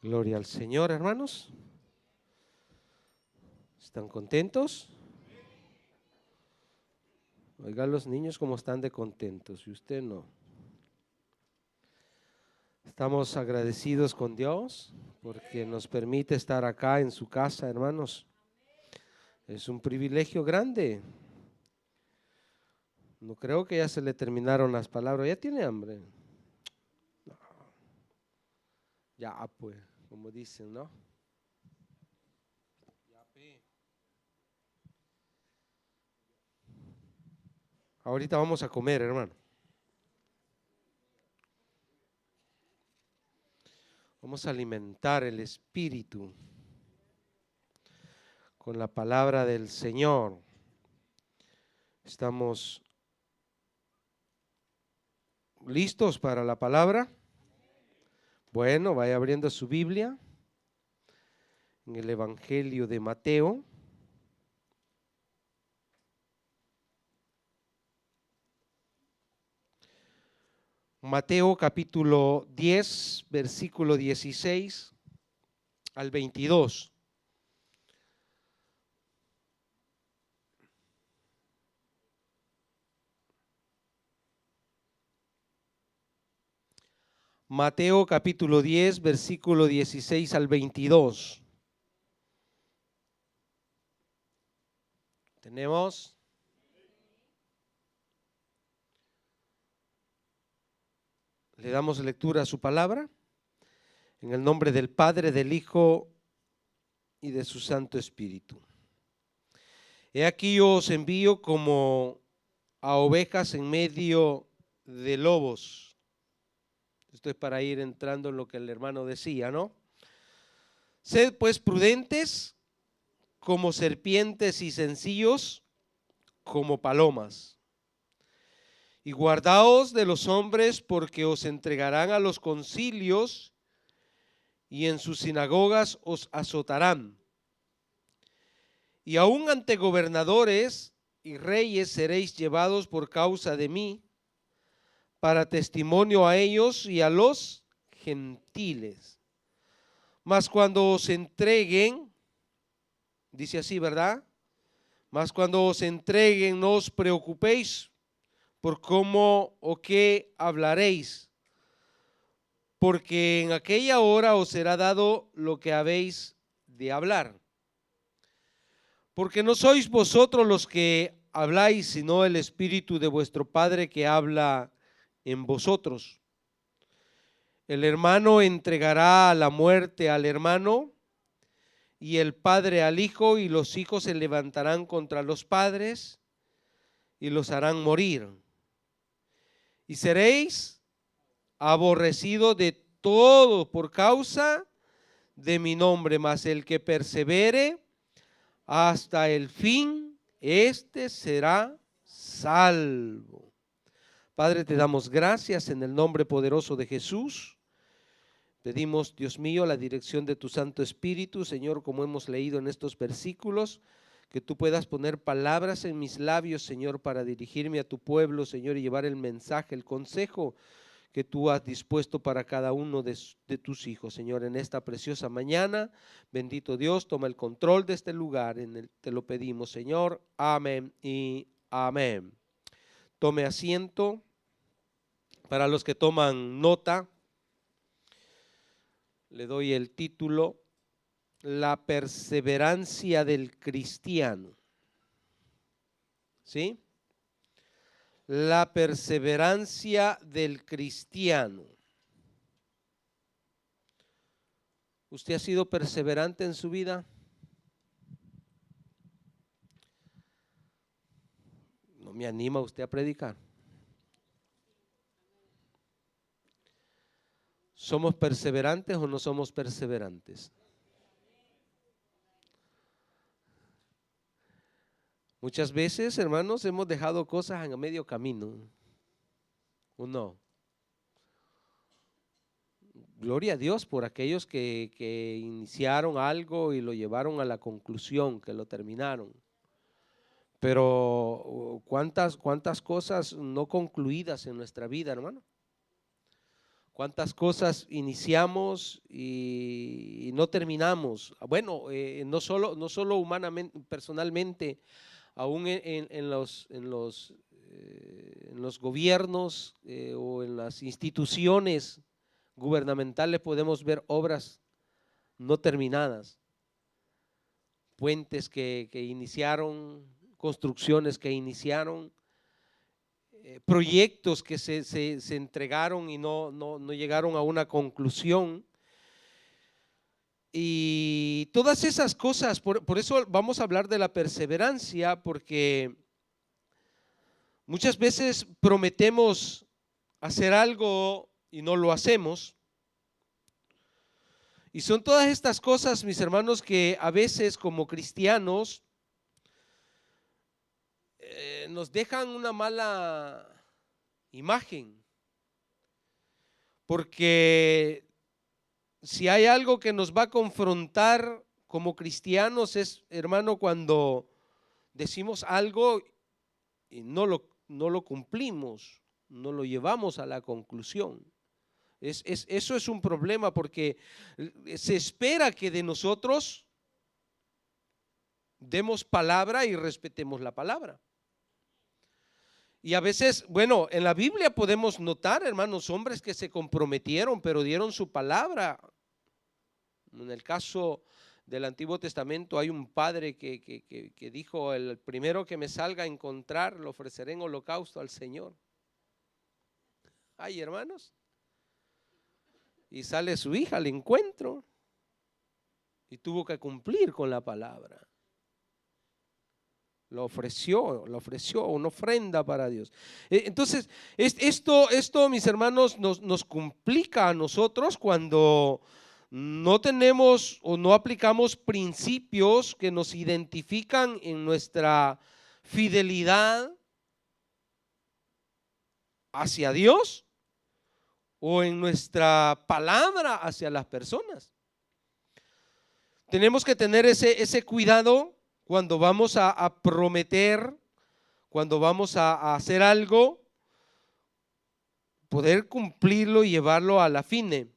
Gloria al Señor, hermanos. ¿Están contentos? Oigan los niños cómo están de contentos y usted no. Estamos agradecidos con Dios porque nos permite estar acá en su casa, hermanos. Es un privilegio grande. No creo que ya se le terminaron las palabras. ¿Ya tiene hambre? No. Ya, pues, como dicen, ¿no? Ahorita vamos a comer, hermano. Vamos a alimentar el espíritu con la palabra del Señor. Estamos listos para la palabra. Bueno, vaya abriendo su Biblia en el Evangelio de Mateo. Mateo capítulo 10, versículo 16 al 22. Mateo capítulo 10, versículo 16 al 22. Tenemos. Le damos lectura a su palabra. En el nombre del Padre, del Hijo y de su Santo Espíritu. He aquí yo os envío como a ovejas en medio de lobos. Esto es para ir entrando en lo que el hermano decía, ¿no? Sed pues prudentes como serpientes y sencillos como palomas. Y guardaos de los hombres porque os entregarán a los concilios y en sus sinagogas os azotarán. Y aun ante gobernadores y reyes seréis llevados por causa de mí, para testimonio a ellos y a los gentiles. Mas cuando os entreguen, dice así, ¿verdad? Mas cuando os entreguen, no os preocupéis por cómo o qué hablaréis, porque en aquella hora os será dado lo que habéis de hablar. Porque no sois vosotros los que habláis, sino el Espíritu de vuestro Padre que habla en vosotros. El hermano entregará a la muerte al hermano, y el padre al hijo, y los hijos se levantarán contra los padres y los harán morir. Y seréis aborrecidos de todo por causa de mi nombre, mas el que persevere hasta el fin, este será salvo. Padre, te damos gracias en el nombre poderoso de Jesús. Pedimos, Dios mío, la dirección de tu Santo Espíritu, Señor, como hemos leído en estos versículos, que tú puedas poner palabras en mis labios, Señor, para dirigirme a tu pueblo, Señor, y llevar el mensaje, el consejo que tú has dispuesto para cada uno de tus hijos, Señor, en esta preciosa mañana. Bendito Dios, toma el control de este lugar, te lo pedimos, Señor. Amén y amén. Tome asiento. Para los que toman nota, le doy el título: La perseverancia del cristiano. ¿Sí? La perseverancia del cristiano. ¿Usted ha sido perseverante en su vida? ¿No me anima usted a predicar? ¿Somos perseverantes o no somos perseverantes? Muchas veces, hermanos, hemos dejado cosas en medio camino. ¿O no? Gloria a Dios por aquellos que iniciaron algo y lo llevaron a la conclusión, que lo terminaron. Pero cuántas cosas no concluidas en nuestra vida, hermano. ¿Cuántas cosas iniciamos y no terminamos? Bueno, no solo humanamente, personalmente, aún en los gobiernos o en las instituciones gubernamentales podemos ver obras no terminadas, puentes que iniciaron, construcciones que iniciaron, proyectos que se entregaron y no llegaron a una conclusión. Y todas esas cosas, por eso vamos a hablar de la perseverancia, porque muchas veces prometemos hacer algo y no lo hacemos. Y son todas estas cosas, mis hermanos, que a veces como cristianos nos dejan una mala imagen, porque si hay algo que nos va a confrontar como cristianos es, hermano, cuando decimos algo y no lo cumplimos, no lo llevamos a la conclusión. Eso es un problema, porque se espera que de nosotros demos palabra y respetemos la palabra. Y a veces, bueno, en la Biblia podemos notar, hermanos, hombres que se comprometieron, pero dieron su palabra. En el caso del Antiguo Testamento hay un padre que dijo: el primero que me salga a encontrar lo ofreceré en holocausto al Señor. Ay, hermanos. Y sale su hija al encuentro y tuvo que cumplir con la palabra. Lo ofreció una ofrenda para Dios. Entonces, esto, mis hermanos, nos complica a nosotros cuando no tenemos o no aplicamos principios que nos identifican en nuestra fidelidad hacia Dios o en nuestra palabra hacia las personas. Tenemos que tener ese cuidado cuando vamos a prometer, cuando vamos a hacer algo, poder cumplirlo y llevarlo a la fin.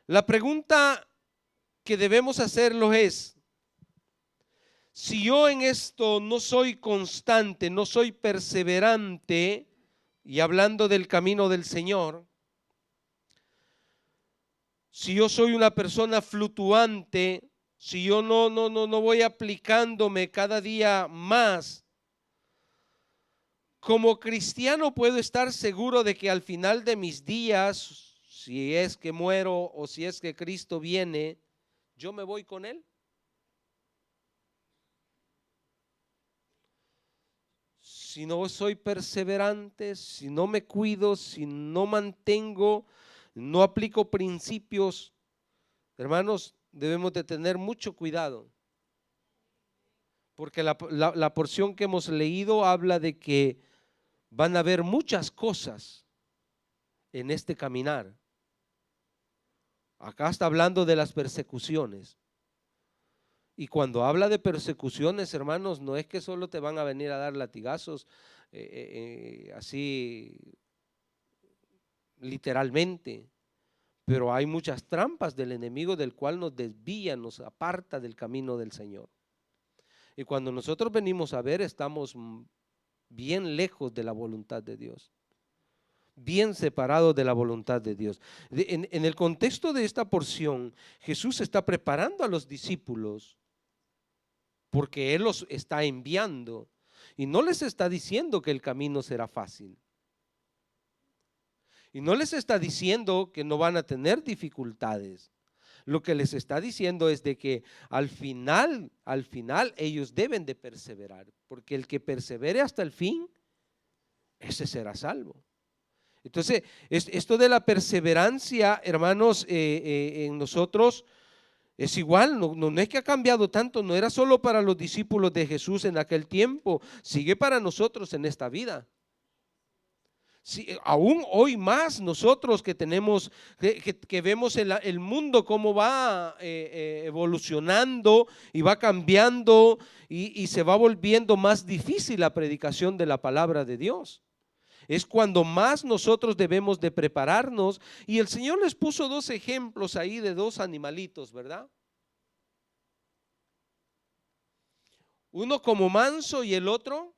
La pregunta que debemos hacerlo es: si yo en esto no soy constante, no soy perseverante, y hablando del camino del Señor, si yo soy una persona fluctuante, si yo no voy aplicándome cada día más, como cristiano puedo estar seguro de que al final de mis días, si es que muero o si es que Cristo viene, yo me voy con Él. Si no soy perseverante, si no me cuido, si no mantengo, no aplico principios, hermanos, debemos de tener mucho cuidado, porque la porción que hemos leído habla de que van a haber muchas cosas en este caminar. Acá está hablando de las persecuciones. Y cuando habla de persecuciones, hermanos, no es que solo te van a venir a dar latigazos así literalmente, pero hay muchas trampas del enemigo del cual nos desvía, nos aparta del camino del Señor. Y cuando nosotros venimos a ver, estamos bien lejos de la voluntad de Dios, bien separados de la voluntad de Dios. En el contexto de esta porción, Jesús está preparando a los discípulos porque Él los está enviando y no les está diciendo que el camino será fácil. Y no les está diciendo que no van a tener dificultades. Lo que les está diciendo es de que al final ellos deben de perseverar, porque el que persevere hasta el fin, ese será salvo. Entonces, esto de la perseverancia, hermanos, en nosotros es igual, no es que ha cambiado tanto, no era solo para los discípulos de Jesús en aquel tiempo, sigue para nosotros en esta vida. Sí, aún hoy más nosotros que tenemos, que vemos el mundo cómo va evolucionando y va cambiando y se va volviendo más difícil la predicación de la palabra de Dios. Es cuando más nosotros debemos de prepararnos. Y el Señor les puso dos ejemplos ahí de dos animalitos, ¿verdad? Uno como manso y el otro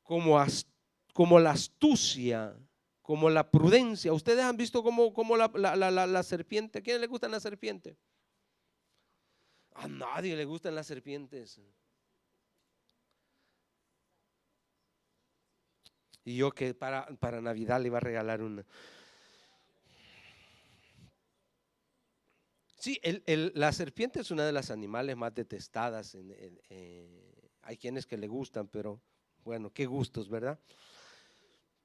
como, como la astucia, como la prudencia. Ustedes han visto cómo la serpiente, ¿a quién le gustan las serpientes? A nadie le gustan las serpientes. Y yo que para Navidad le iba a regalar una. Sí, la serpiente es una de las animales más detestadas. Hay quienes que le gustan, pero bueno, qué gustos, ¿verdad?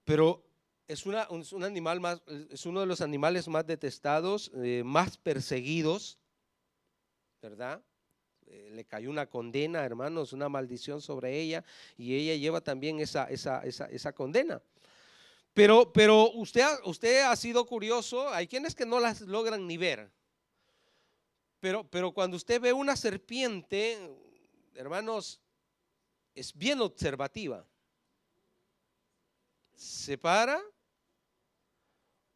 Pero es un animal más, es uno de los animales más detestados, más perseguidos, ¿verdad? Le cayó una condena, hermanos, una maldición sobre ella, y ella lleva también esa condena. Pero usted ha sido curioso, hay quienes que no las logran ni ver. Pero cuando usted ve una serpiente, hermanos, es bien observativa. Se para,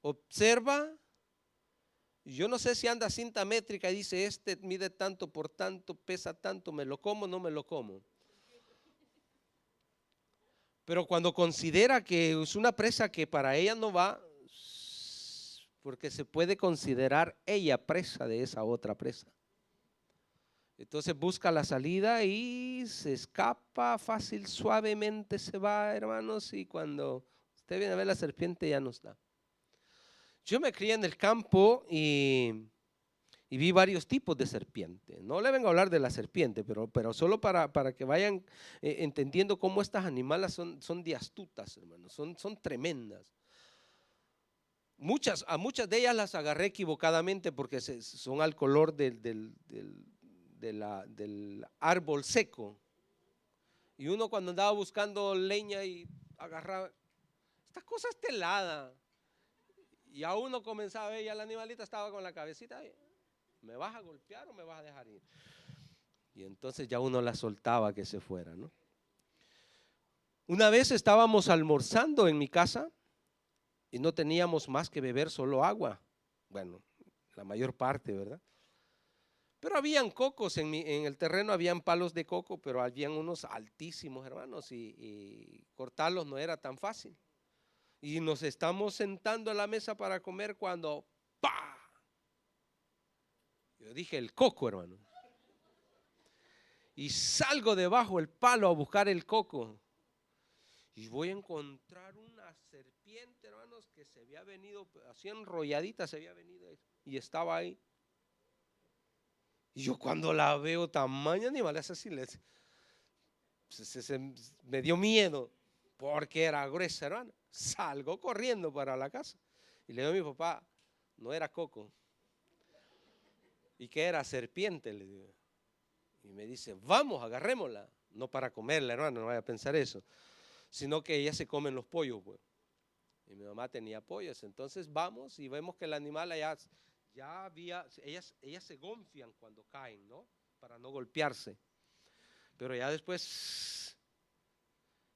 observa. Yo no sé si anda cinta métrica y dice, este mide tanto por tanto, pesa tanto, me lo como, no me lo como. Pero cuando considera que es una presa que para ella no va, porque se puede considerar ella presa de esa otra presa. Entonces busca la salida y se escapa fácil, suavemente se va, hermanos, y cuando usted viene a ver la serpiente ya no está. Yo me crié en el campo y vi varios tipos de serpiente. No le vengo a hablar de la serpiente, pero solo para que vayan entendiendo cómo estas animales son de astutas, hermanos, son tremendas. A muchas de ellas las agarré equivocadamente porque son al color del árbol seco. Y uno cuando andaba buscando leña y agarraba, esta cosa es telada. Y a uno comenzaba a ver, ya la animalita estaba con la cabecita ahí. ¿Me vas a golpear o me vas a dejar ir? Y entonces ya uno la soltaba que se fuera, ¿no? Una vez estábamos almorzando en mi casa y no teníamos más que beber solo agua. Bueno, la mayor parte, ¿verdad? Pero habían cocos en el terreno, habían palos de coco, pero habían unos altísimos, hermanos, y cortarlos no era tan fácil. Y nos estamos sentando a la mesa para comer cuando ¡pa! Yo dije el coco, hermano. Y salgo debajo del palo a buscar el coco. Y voy a encontrar una serpiente, hermanos, que se había venido, así enrolladita se había venido y estaba ahí. Y yo cuando la veo tamaño animal, es así, me dio miedo porque era gruesa, hermano. Salgo corriendo para la casa y le digo a mi papá, no era coco. ¿Y qué era? Serpiente, le digo. Y me dice, vamos, agarrémosla. No para comerla, hermano, no vaya a pensar eso, sino que ellas se comen los pollos, pues. Y mi mamá tenía pollos, entonces vamos y vemos que el animal allá ya había, ellas se gonfian cuando caen, ¿no? Para no golpearse. Pero ya después,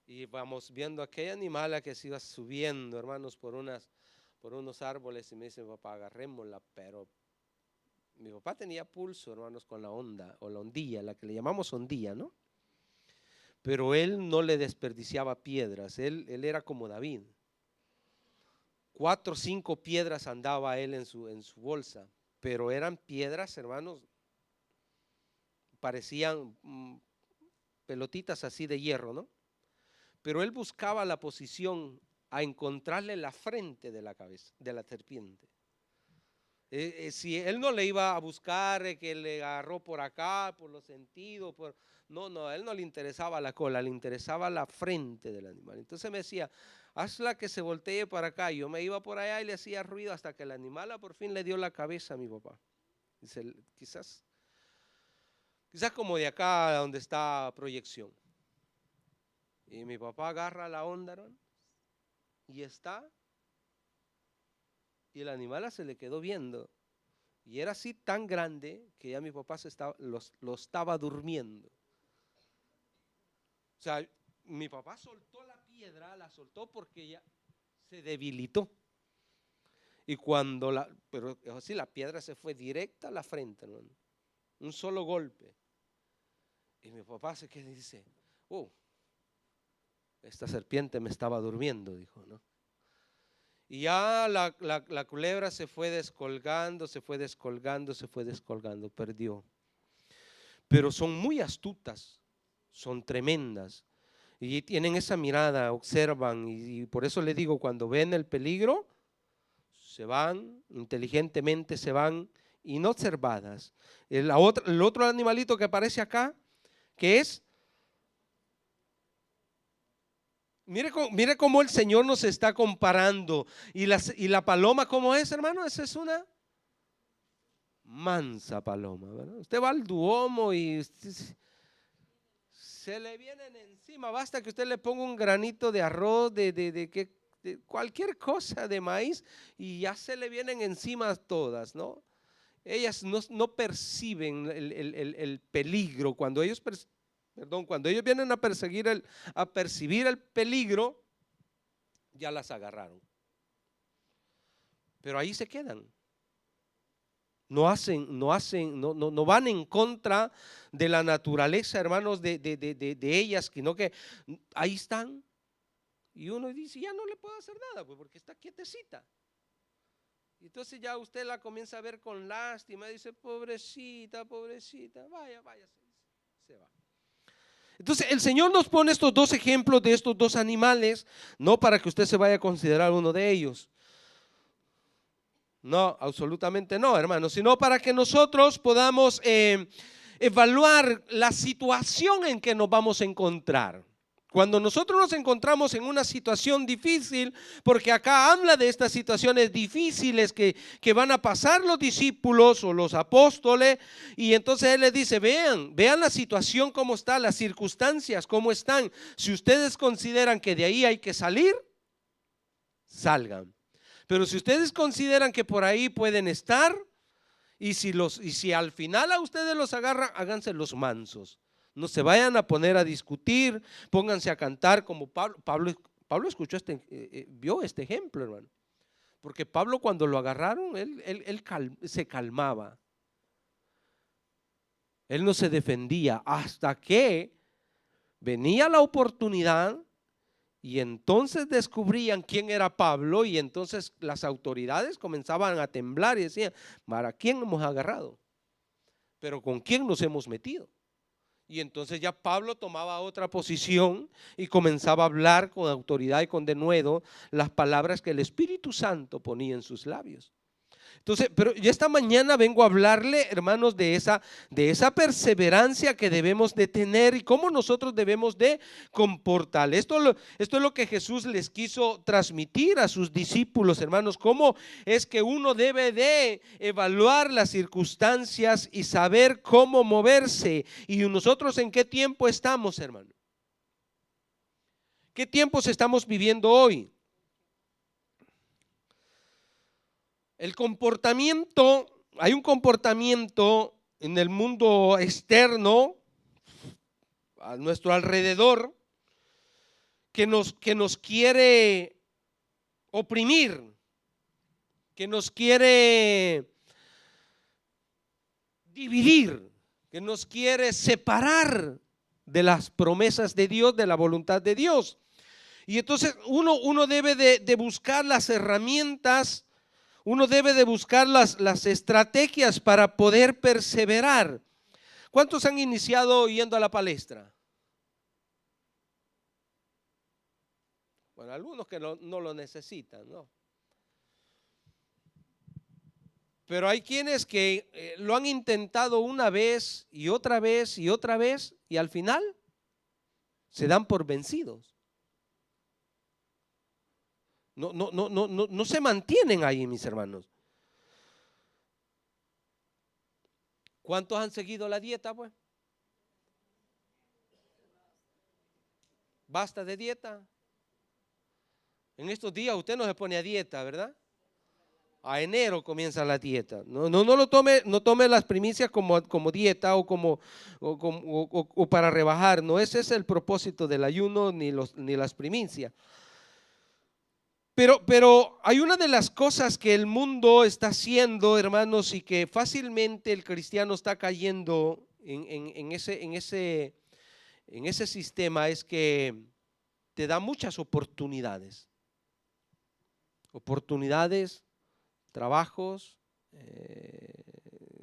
y vamos viendo aquella animal que se iba subiendo, hermanos, por unos árboles, y me dice, papá, agarrémosla, pero mi papá tenía pulso, hermanos, con la onda, o la ondilla, la que le llamamos ondilla, ¿no? Pero él no le desperdiciaba piedras, él era como David. 4 o 5 piedras andaba él en su bolsa, pero eran piedras, hermanos, parecían pelotitas así de hierro, ¿no? Pero él buscaba la posición a encontrarle la frente de la cabeza, de la serpiente. Si él no le iba a buscar que le agarró por acá, por los sentidos, no, a él no le interesaba la cola, le interesaba la frente del animal. Entonces me decía, hazla que se voltee para acá. Yo me iba por allá y le hacía ruido hasta que el animal por fin le dio la cabeza a mi papá. Dice, quizás como de acá donde está proyección. Y mi papá agarra la onda, ¿no? Y está, y el animal se le quedó viendo. Y era así tan grande que ya mi papá lo estaba durmiendo. O sea, mi papá soltó la piedra, la soltó porque ya se debilitó. Y cuando pero así la piedra se fue directa a la frente, hermano. Un solo golpe. Y mi papá se queda y dice, esta serpiente me estaba durmiendo, dijo, ¿no? Y ya la culebra se fue descolgando, se fue descolgando, se fue descolgando, perdió. Pero son muy astutas, son tremendas. Y tienen esa mirada, observan, y por eso le digo, cuando ven el peligro, se van, inteligentemente se van, inobservadas. El otro animalito que aparece acá, que es, mire cómo el Señor nos está comparando. Y la paloma, ¿cómo es, hermano? Esa es una mansa paloma, ¿verdad? Usted va al Duomo y se le vienen encima. Basta que usted le ponga un granito de arroz, de cualquier cosa de maíz, y ya se le vienen encima todas, ¿no? Ellas no perciben el peligro. Cuando ellos vienen a percibir el peligro, ya las agarraron. Pero ahí se quedan. No van en contra de la naturaleza, hermanos, de ellas, sino que ahí están. Y uno dice, ya no le puedo hacer nada, pues, porque está quietecita. Y entonces ya usted la comienza a ver con lástima, dice, pobrecita, pobrecita, vaya, se va. Entonces el Señor nos pone estos dos ejemplos de estos dos animales, no para que usted se vaya a considerar uno de ellos. No, absolutamente no, hermanos, sino para que nosotros podamos evaluar la situación en que nos vamos a encontrar. Cuando nosotros nos encontramos en una situación difícil, porque acá habla de estas situaciones difíciles que van a pasar los discípulos o los apóstoles, y entonces Él les dice, vean la situación cómo está, las circunstancias cómo están. Si ustedes consideran que de ahí hay que salir, salgan. Pero si ustedes consideran que por ahí pueden estar, y si al final a ustedes los agarran, háganse los mansos. No se vayan a poner a discutir, pónganse a cantar como Pablo escuchó vio este ejemplo, hermano. Porque Pablo, cuando lo agarraron, él se calmaba. Él no se defendía hasta que venía la oportunidad. Y entonces descubrían quién era Pablo, y entonces las autoridades comenzaban a temblar y decían, ¿para quién hemos agarrado? ¿Pero con quién nos hemos metido? Y entonces ya Pablo tomaba otra posición y comenzaba a hablar con autoridad y con denuedo las palabras que el Espíritu Santo ponía en sus labios. Entonces, pero yo esta mañana vengo a hablarle, hermanos, de esa perseverancia que debemos de tener y cómo nosotros debemos de comportar. Esto es lo que Jesús les quiso transmitir a sus discípulos, hermanos, cómo es que uno debe de evaluar las circunstancias y saber cómo moverse. Y nosotros, ¿en qué tiempo estamos, hermano? ¿Qué tiempos estamos viviendo hoy? El comportamiento, hay un comportamiento en el mundo externo, a nuestro alrededor, que nos quiere oprimir, que nos quiere dividir, que nos quiere separar de las promesas de Dios, de la voluntad de Dios. Y entonces uno debe de buscar las herramientas. Uno debe de buscar las estrategias para poder perseverar. ¿Cuántos han iniciado yendo a la palestra? Bueno, algunos que no lo necesitan, ¿no? Pero hay quienes que lo han intentado una vez y otra vez y otra vez, y al final se dan por vencidos. No se mantienen ahí, mis hermanos. ¿Cuántos han seguido la dieta, pues? Basta de dieta. En estos días usted no se pone a dieta, ¿verdad? A enero comienza la dieta. No lo tome, no tome las primicias como dieta o para rebajar. No ese es el propósito del ayuno ni las primicias. Pero hay una de las cosas que el mundo está haciendo, hermanos, y que fácilmente el cristiano está cayendo en ese sistema, es que te da muchas oportunidades. Trabajos,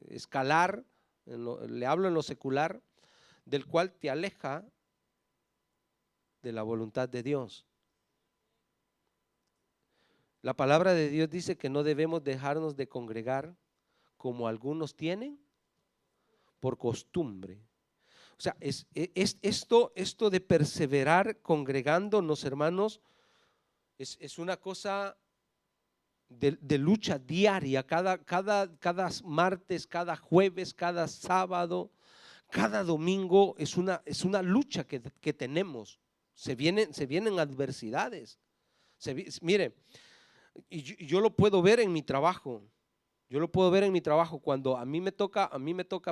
escalar, le hablo en lo secular, del cual te aleja de la voluntad de Dios. La palabra de Dios dice que no debemos dejarnos de congregar como algunos tienen por costumbre. O sea, esto de perseverar congregándonos, hermanos, es una cosa de lucha diaria, cada martes, cada jueves, cada sábado, cada domingo, es una lucha que tenemos. Se vienen adversidades. Mire, y yo lo puedo ver en mi trabajo. Yo lo puedo ver en mi trabajo cuando a mí me toca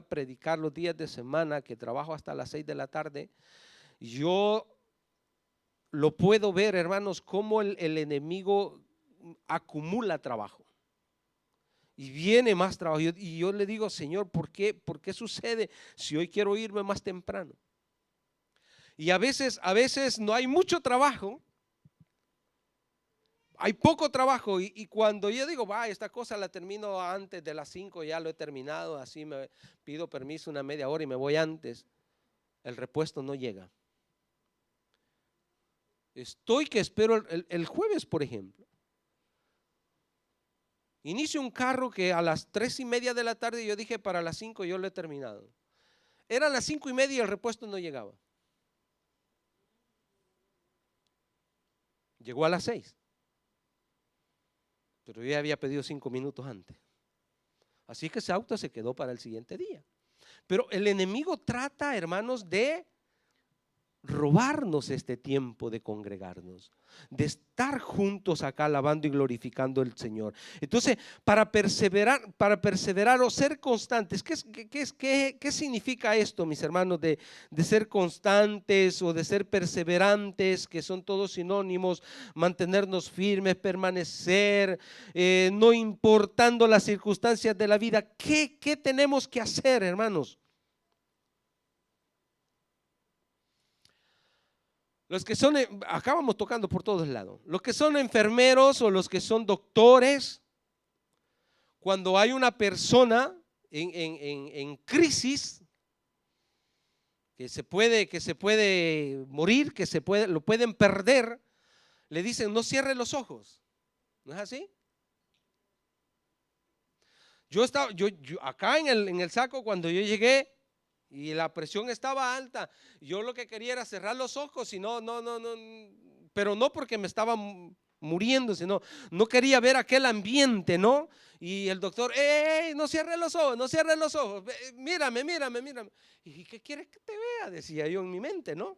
predicar los días de semana, que trabajo hasta las 6 de la tarde. Yo lo puedo ver, hermanos, cómo el enemigo acumula trabajo y viene más trabajo. Y yo le digo, Señor, ¿por qué sucede si hoy quiero irme más temprano? Y a veces no hay mucho trabajo. Hay poco trabajo y cuando yo digo, esta cosa la termino antes de las 5, ya lo he terminado, así me pido permiso una media hora y me voy antes, el repuesto no llega. Estoy que espero el jueves, por ejemplo. Inicio un carro que a las 3:30 de la tarde yo dije para las 5 yo lo he terminado. Eran las 5:30 y el repuesto no llegaba. Llegó a las 6. Pero yo ya había pedido 5 minutos antes. Así que ese auto se quedó para el siguiente día. Pero el enemigo trata, hermanos, de robarnos este tiempo de congregarnos, de estar juntos acá alabando y glorificando al Señor. Entonces, para perseverar o ser constantes, ¿qué significa esto, mis hermanos, de ser constantes o de ser perseverantes, que son todos sinónimos? Mantenernos firmes, permanecer, no importando las circunstancias de la vida. ¿Qué tenemos que hacer, hermanos? Los que son, acá vamos tocando por todos lados, los que son enfermeros o los que son doctores, cuando hay una persona en crisis, que se puede morir, lo pueden perder, le dicen no cierre los ojos. ¿No es así? Yo estaba acá en el saco cuando yo llegué y la presión estaba alta. Yo lo que quería era cerrar los ojos y no, pero no porque me estaba muriendo, sino no quería ver aquel ambiente, ¿no? Y el doctor, no cierre los ojos, no cierre los ojos, mírame. ¿Y qué quieres que te vea? Decía yo en mi mente, ¿no?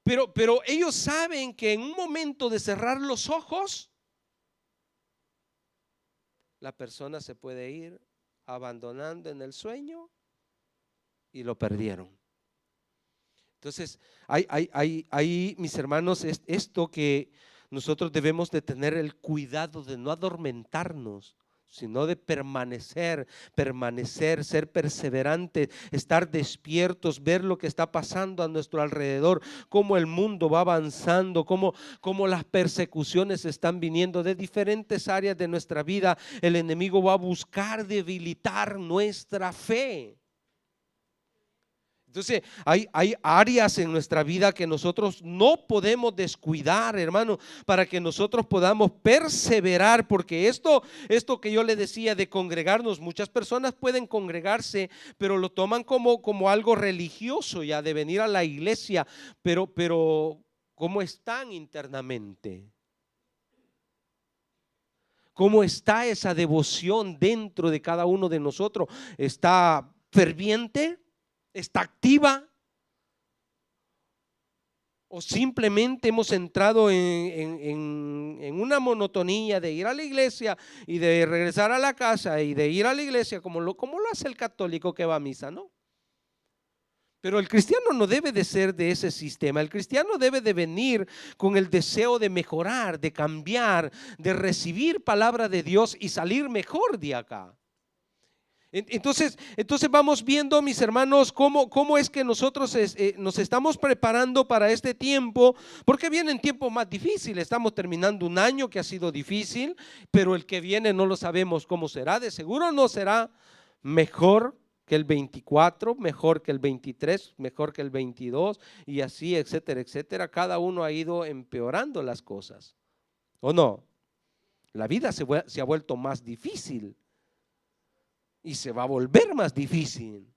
Pero ellos saben que en un momento de cerrar los ojos, la persona se puede ir abandonando en el sueño y lo perdieron. Entonces, hay, mis hermanos, es esto que nosotros debemos de tener el cuidado de no adormentarnos, sino de permanecer, ser perseverantes, estar despiertos, ver lo que está pasando a nuestro alrededor, cómo el mundo va avanzando, cómo las persecuciones están viniendo de diferentes áreas de nuestra vida. El enemigo va a buscar debilitar nuestra fe. Entonces hay áreas en nuestra vida que nosotros no podemos descuidar, hermano, para que nosotros podamos perseverar, porque esto que yo le decía de congregarnos, muchas personas pueden congregarse, pero lo toman como algo religioso, ya de venir a la iglesia, pero ¿cómo están internamente? ¿Cómo está esa devoción dentro de cada uno de nosotros? ¿Está ferviente? ¿Está activa? O simplemente hemos entrado en una monotonía de ir a la iglesia y de regresar a la casa y de ir a la iglesia como lo hace el católico que va a misa, ¿no? Pero el cristiano no debe de ser de ese sistema. El cristiano debe de venir con el deseo de mejorar, de cambiar, de recibir palabra de Dios y salir mejor de acá. Entonces vamos viendo, mis hermanos, cómo es que nosotros nos estamos preparando para este tiempo, porque vienen tiempos más difíciles. Estamos terminando un año que ha sido difícil, pero el que viene no lo sabemos cómo será. De seguro no será mejor que el 24, mejor que el 23, mejor que el 22 y así, etcétera, etcétera. Cada uno ha ido empeorando las cosas, ¿o no? La vida se ha vuelto más difícil. Y se va a volver más difícil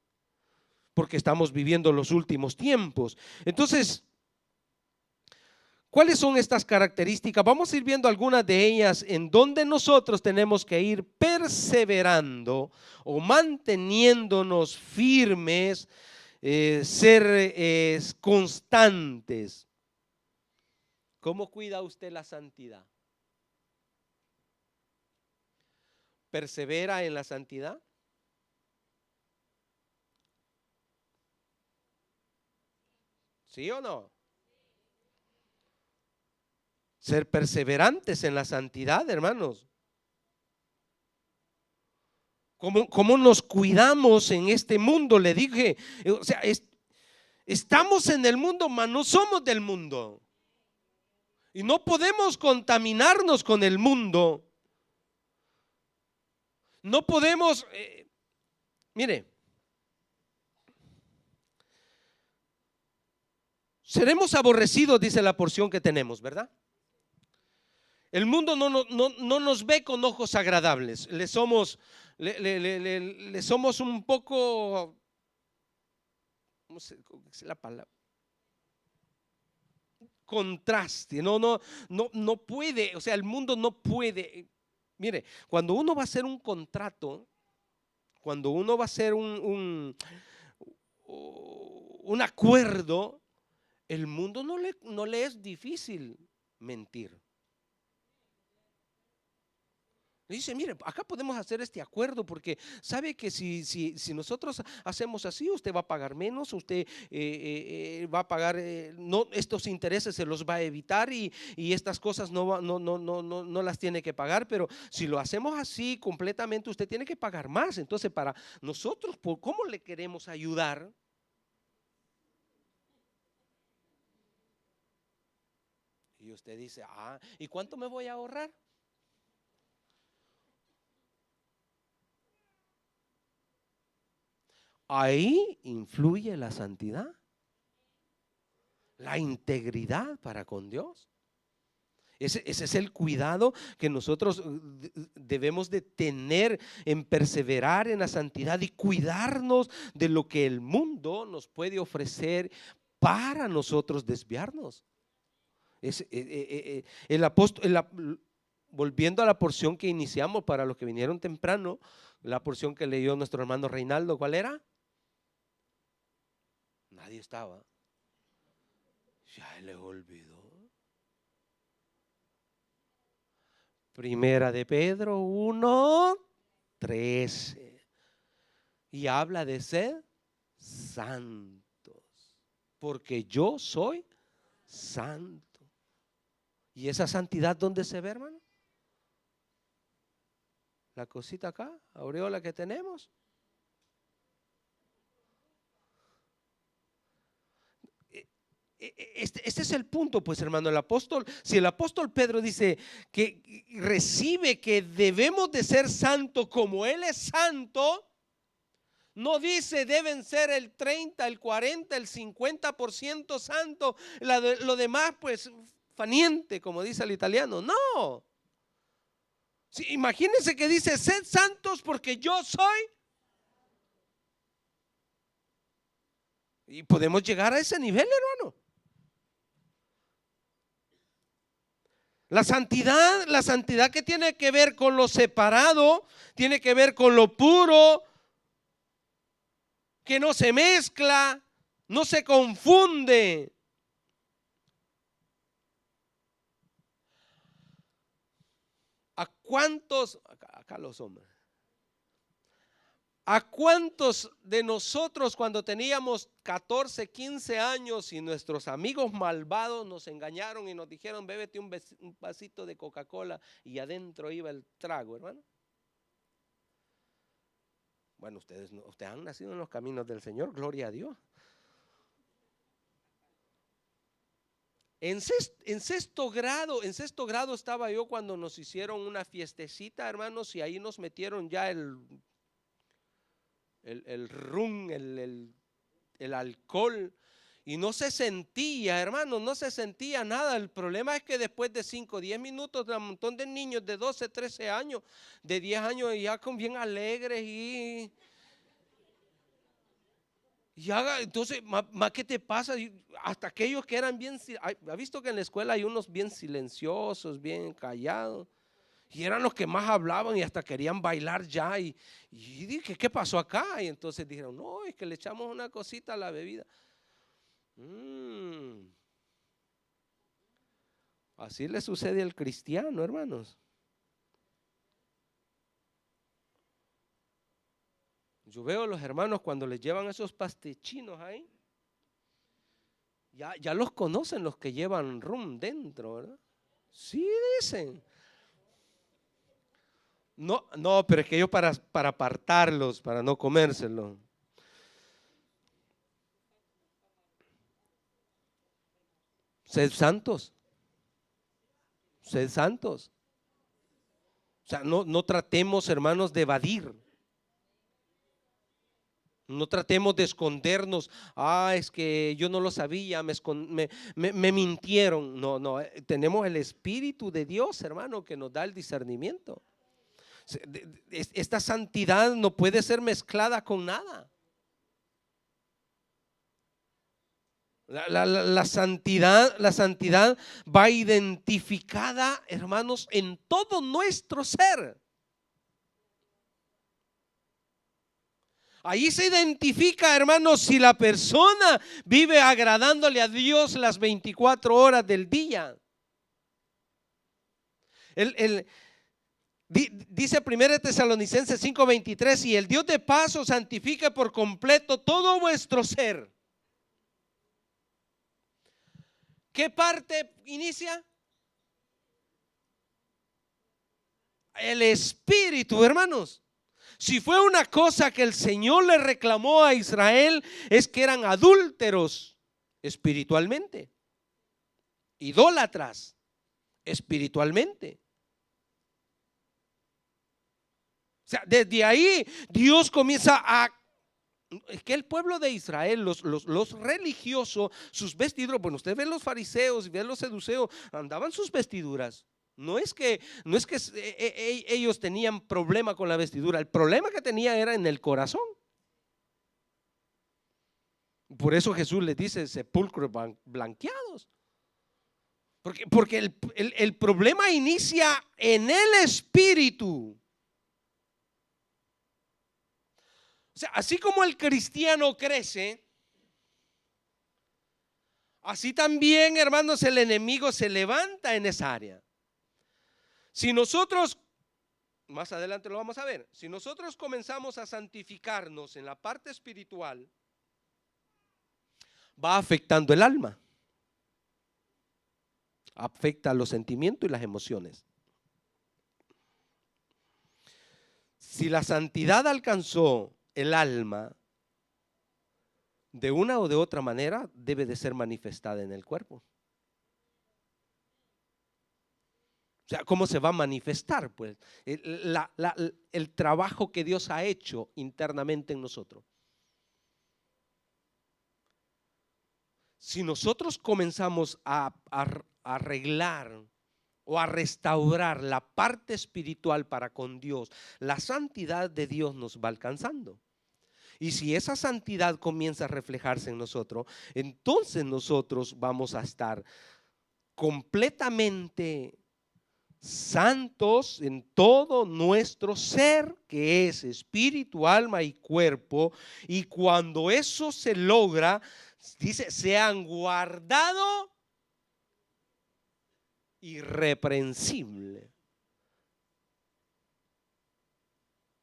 porque estamos viviendo los últimos tiempos. Entonces, ¿cuáles son estas características? Vamos a ir viendo algunas de ellas en donde nosotros tenemos que ir perseverando o manteniéndonos firmes, ser constantes. ¿Cómo cuida usted la santidad? ¿Persevera en la santidad? ¿Sí o no? Ser perseverantes en la santidad, hermanos. ¿Cómo nos cuidamos en este mundo? Le dije, o sea, estamos en el mundo, mas no somos del mundo. Y no podemos contaminarnos con el mundo. No podemos, mire, seremos aborrecidos, dice la porción que tenemos, ¿verdad? El mundo no nos ve con ojos agradables. Le somos un poco, ¿cómo es la palabra? Contraste. No puede, o sea, el mundo no puede. Mire, cuando uno va a hacer un contrato, cuando uno va a hacer un acuerdo, el mundo no le es difícil mentir. Le dice, mire, acá podemos hacer este acuerdo porque sabe que si nosotros hacemos así, usted va a pagar menos, usted va a pagar, no, estos intereses se los va a evitar y estas cosas no las tiene que pagar, pero si lo hacemos así completamente, usted tiene que pagar más. Entonces, para nosotros, ¿cómo le queremos ayudar? Y usted dice, ¿y cuánto me voy a ahorrar? Ahí influye la santidad, la integridad para con Dios. Ese es el cuidado que nosotros debemos de tener en perseverar en la santidad y cuidarnos de lo que el mundo nos puede ofrecer para nosotros desviarnos. El apóstol, volviendo a la porción que iniciamos para los que vinieron temprano, la porción que leyó nuestro hermano Reinaldo, ¿cuál era? Nadie estaba. Ya le olvidó. Primera de Pedro 1:13. Y habla de ser santos, porque yo soy santo. ¿Y esa santidad dónde se ve, hermano? La cosita acá, aureola que tenemos. Este es el punto, pues, hermano. Si el apóstol Pedro dice que recibe que debemos de ser santos como Él es santo, no dice deben ser el 30, el 40, el 50% santo, lo demás pues faniente, como dice el italiano. No. Sí, imagínense que dice sed santos porque yo soy. Y podemos llegar a ese nivel, hermano. La santidad que tiene que ver con lo separado, tiene que ver con lo puro, que no se mezcla, no se confunde. ¿cuántos, acá los hombres, a cuántos de nosotros cuando teníamos 14, 15 años y nuestros amigos malvados nos engañaron y nos dijeron bébete un vasito de Coca-Cola y adentro iba el trago, hermano? Bueno, ustedes han nacido en los caminos del Señor, gloria a Dios. En sexto grado estaba yo cuando nos hicieron una fiestecita, hermanos, y ahí nos metieron ya el rum, el alcohol, y no se sentía, hermano, no se sentía nada. El problema es que después de 5 o 10 minutos, un montón de niños de 12, 13 años, de 10 años, ya con bien alegres y haga, entonces, ¿qué te pasa? Hasta aquellos que eran bien, ¿ha visto que en la escuela hay unos bien silenciosos, bien callados? Y eran los que más hablaban y hasta querían bailar ya. Y dije, ¿qué pasó acá? Y entonces dijeron, no, es que le echamos una cosita a la bebida. Así le sucede al cristiano, hermanos. Yo veo a los hermanos cuando les llevan esos pastechinos ahí. Ya los conocen los que llevan rum dentro, ¿verdad? Sí, dicen. No, pero es que yo para apartarlos, para no comérselo. Sed santos. Sed santos. O sea, no tratemos, hermanos, de evadir. No tratemos de escondernos. Es que yo no lo sabía, me mintieron. No, tenemos el Espíritu de Dios, hermano, que nos da el discernimiento. Esta santidad no puede ser mezclada con nada. La santidad va identificada, hermanos, en todo nuestro ser. Ahí se identifica, hermanos, si la persona vive agradándole a Dios las 24 horas del día. Dice 1 Tesalonicenses 5:23, y el Dios de paz os santifique por completo todo vuestro ser. ¿Qué parte inicia? El espíritu, hermanos. Si fue una cosa que el Señor le reclamó a Israel, es que eran adúlteros espiritualmente, idólatras espiritualmente. O sea, desde ahí Dios comienza a... Es que el pueblo de Israel, los religiosos, sus vestiduras, bueno, usted ve los fariseos y ve los seduceos, andaban sus vestiduras. No es que ellos tenían problema con la vestidura, el problema que tenía era en el corazón. Por eso Jesús les dice sepulcros blanqueados. Porque el problema inicia en el espíritu. O sea, así como el cristiano crece, así también, hermanos, el enemigo se levanta en esa área. Si nosotros, más adelante lo vamos a ver, si nosotros comenzamos a santificarnos en la parte espiritual, va afectando el alma, afecta los sentimientos y las emociones. Si la santidad alcanzó el alma, de una o de otra manera debe de ser manifestada en el cuerpo. O sea, ¿cómo se va a manifestar? Pues el trabajo que Dios ha hecho internamente en nosotros. Si nosotros comenzamos a arreglar o a restaurar la parte espiritual para con Dios, la santidad de Dios nos va alcanzando. Y si esa santidad comienza a reflejarse en nosotros, entonces nosotros vamos a estar completamente santos en todo nuestro ser, que es espíritu, alma y cuerpo. Y cuando eso se logra, dice, sean guardados irreprensible.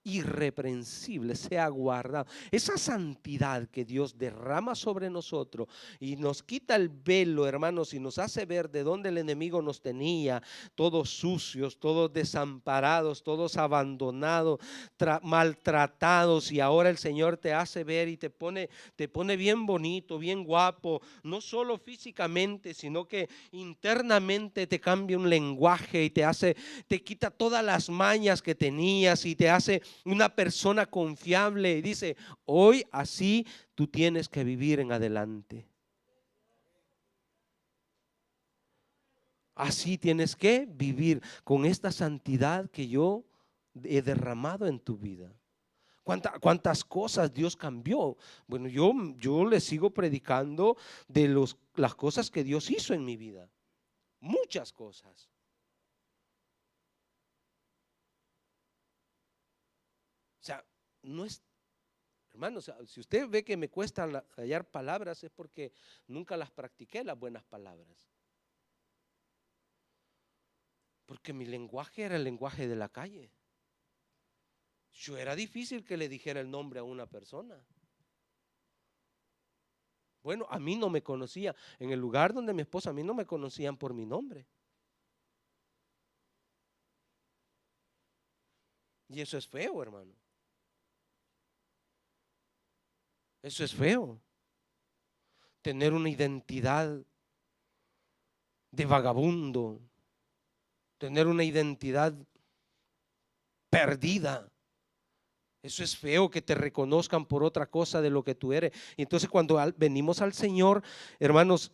irreprensible, sea guardado. Esa santidad que Dios derrama sobre nosotros y nos quita el velo, hermanos, y nos hace ver de dónde el enemigo nos tenía, todos sucios, todos desamparados, todos abandonados, maltratados, y ahora el Señor te hace ver y te pone bien bonito, bien guapo, no solo físicamente, sino que internamente te cambia un lenguaje y te quita todas las mañas que tenías y te hace una persona confiable, y dice: hoy así tú tienes que vivir en adelante. Así tienes que vivir con esta santidad que yo he derramado en tu vida. ¿Cuántas cosas Dios cambió? Bueno, yo le sigo predicando de las cosas que Dios hizo en mi vida. Muchas cosas. O sea, no es, hermanos, si usted ve que me cuesta hallar palabras, es porque nunca las practiqué, las buenas palabras. Porque mi lenguaje era el lenguaje de la calle. Yo era difícil que le dijera el nombre a una persona. Bueno, a mí no me conocía. En el lugar donde mi esposa, a mí no me conocían por mi nombre. Y eso es feo, hermano. Eso es feo. Tener una identidad de vagabundo. Tener una identidad perdida. Eso es feo, que te reconozcan por otra cosa de lo que tú eres. Y entonces cuando venimos al Señor, hermanos,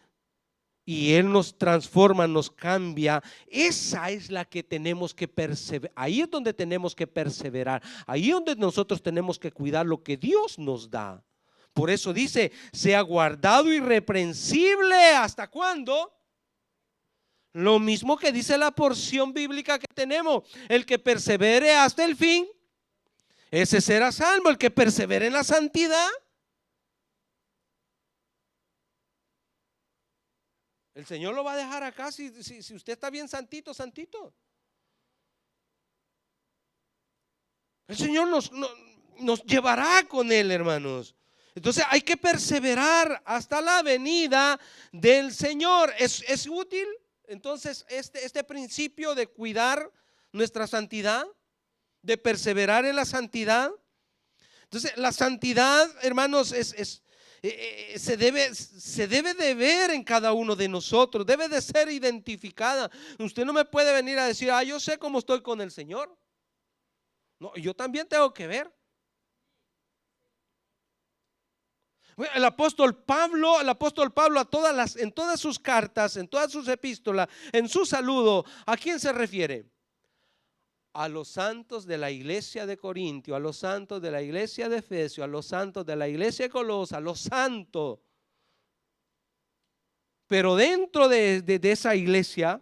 y Él nos transforma, nos cambia, esa es la que tenemos que perseverar. Ahí es donde tenemos que perseverar. Ahí es donde nosotros tenemos que cuidar lo que Dios nos da. Por eso dice: sea guardado irreprensible. ¿Hasta cuándo? Lo mismo que dice la porción bíblica que tenemos: el que persevere hasta el fin, ese será salvo. El que persevere en la santidad, el Señor lo va a dejar acá si usted está bien santito, santito. El Señor nos llevará con Él, hermanos. Entonces hay que perseverar hasta la venida del Señor. ¿Es útil entonces este principio de cuidar nuestra santidad, de perseverar en la santidad? Entonces la santidad, hermanos, se debe de ver en cada uno de nosotros, debe de ser identificada. Usted no me puede venir a decir: yo sé cómo estoy con el Señor. No, yo también tengo que ver. Bueno, el apóstol Pablo en todas sus cartas, en todas sus epístolas, en su saludo, ¿a quién se refiere? A los santos de la iglesia de Corintio, a los santos de la iglesia de Efesio, a los santos de la iglesia de Colosa, a los santos. Pero dentro de esa iglesia,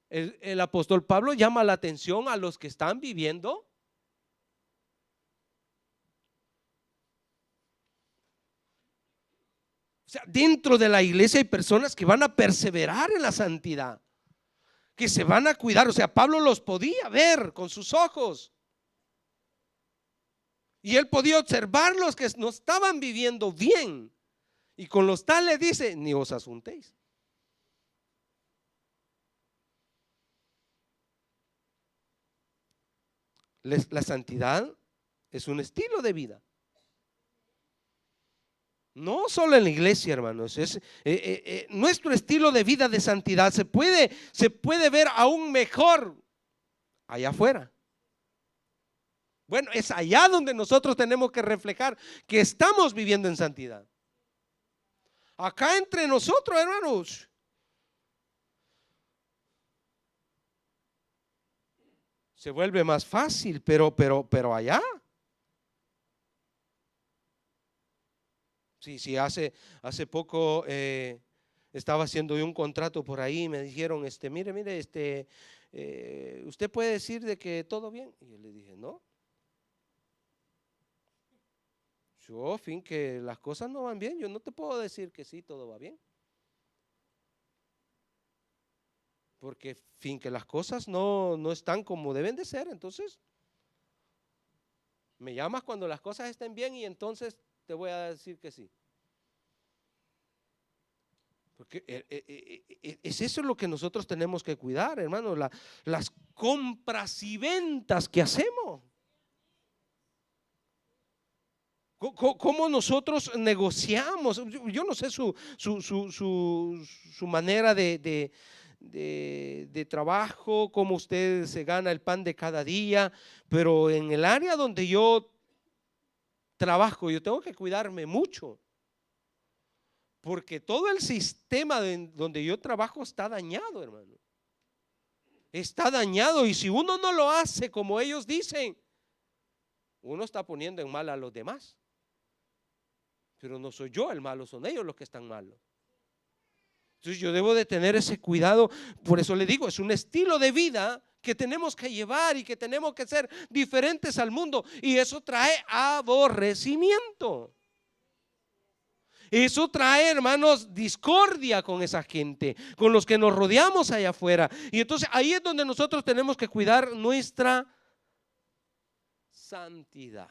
el apóstol Pablo llama la atención a los que están viviendo. O sea, dentro de la iglesia hay personas que van a perseverar en la santidad, que se van a cuidar. O sea, Pablo los podía ver con sus ojos. Y él podía observar los que no estaban viviendo bien. Y con los tales dice: ni os asuntéis. La santidad es un estilo de vida. No solo en la iglesia, hermanos, es nuestro estilo de vida de santidad se puede ver aún mejor allá afuera. Bueno, es allá donde nosotros tenemos que reflejar que estamos viviendo en santidad. Acá entre nosotros, hermanos, se vuelve más fácil, pero allá. Sí, hace poco estaba haciendo yo un contrato por ahí y me dijeron: mire, usted puede decir de que todo bien. Y yo le dije: no. Yo, fin que las cosas no van bien, yo no te puedo decir que sí, todo va bien. Porque fin que las cosas no están como deben de ser, entonces Me llamas cuando las cosas estén bien y entonces te voy a decir que sí. Porque es eso lo que nosotros tenemos que cuidar, hermano, las compras y ventas que hacemos. ¿Cómo nosotros negociamos? Yo no sé su manera de trabajo, cómo usted se gana el pan de cada día, pero en el área donde yo trabajo, yo tengo que cuidarme mucho, porque todo el sistema donde yo trabajo está dañado, hermano. Está dañado, y si uno no lo hace como ellos dicen, uno está poniendo en mal a los demás. Pero no soy yo el malo, son ellos los que están malos. Entonces yo debo de tener ese cuidado. Por eso le digo, es un estilo de vida que tenemos que llevar y que tenemos que ser diferentes al mundo. Y eso trae aborrecimiento. Eso trae, hermanos, discordia con esa gente, con los que nos rodeamos allá afuera. Y entonces ahí es donde nosotros tenemos que cuidar nuestra santidad.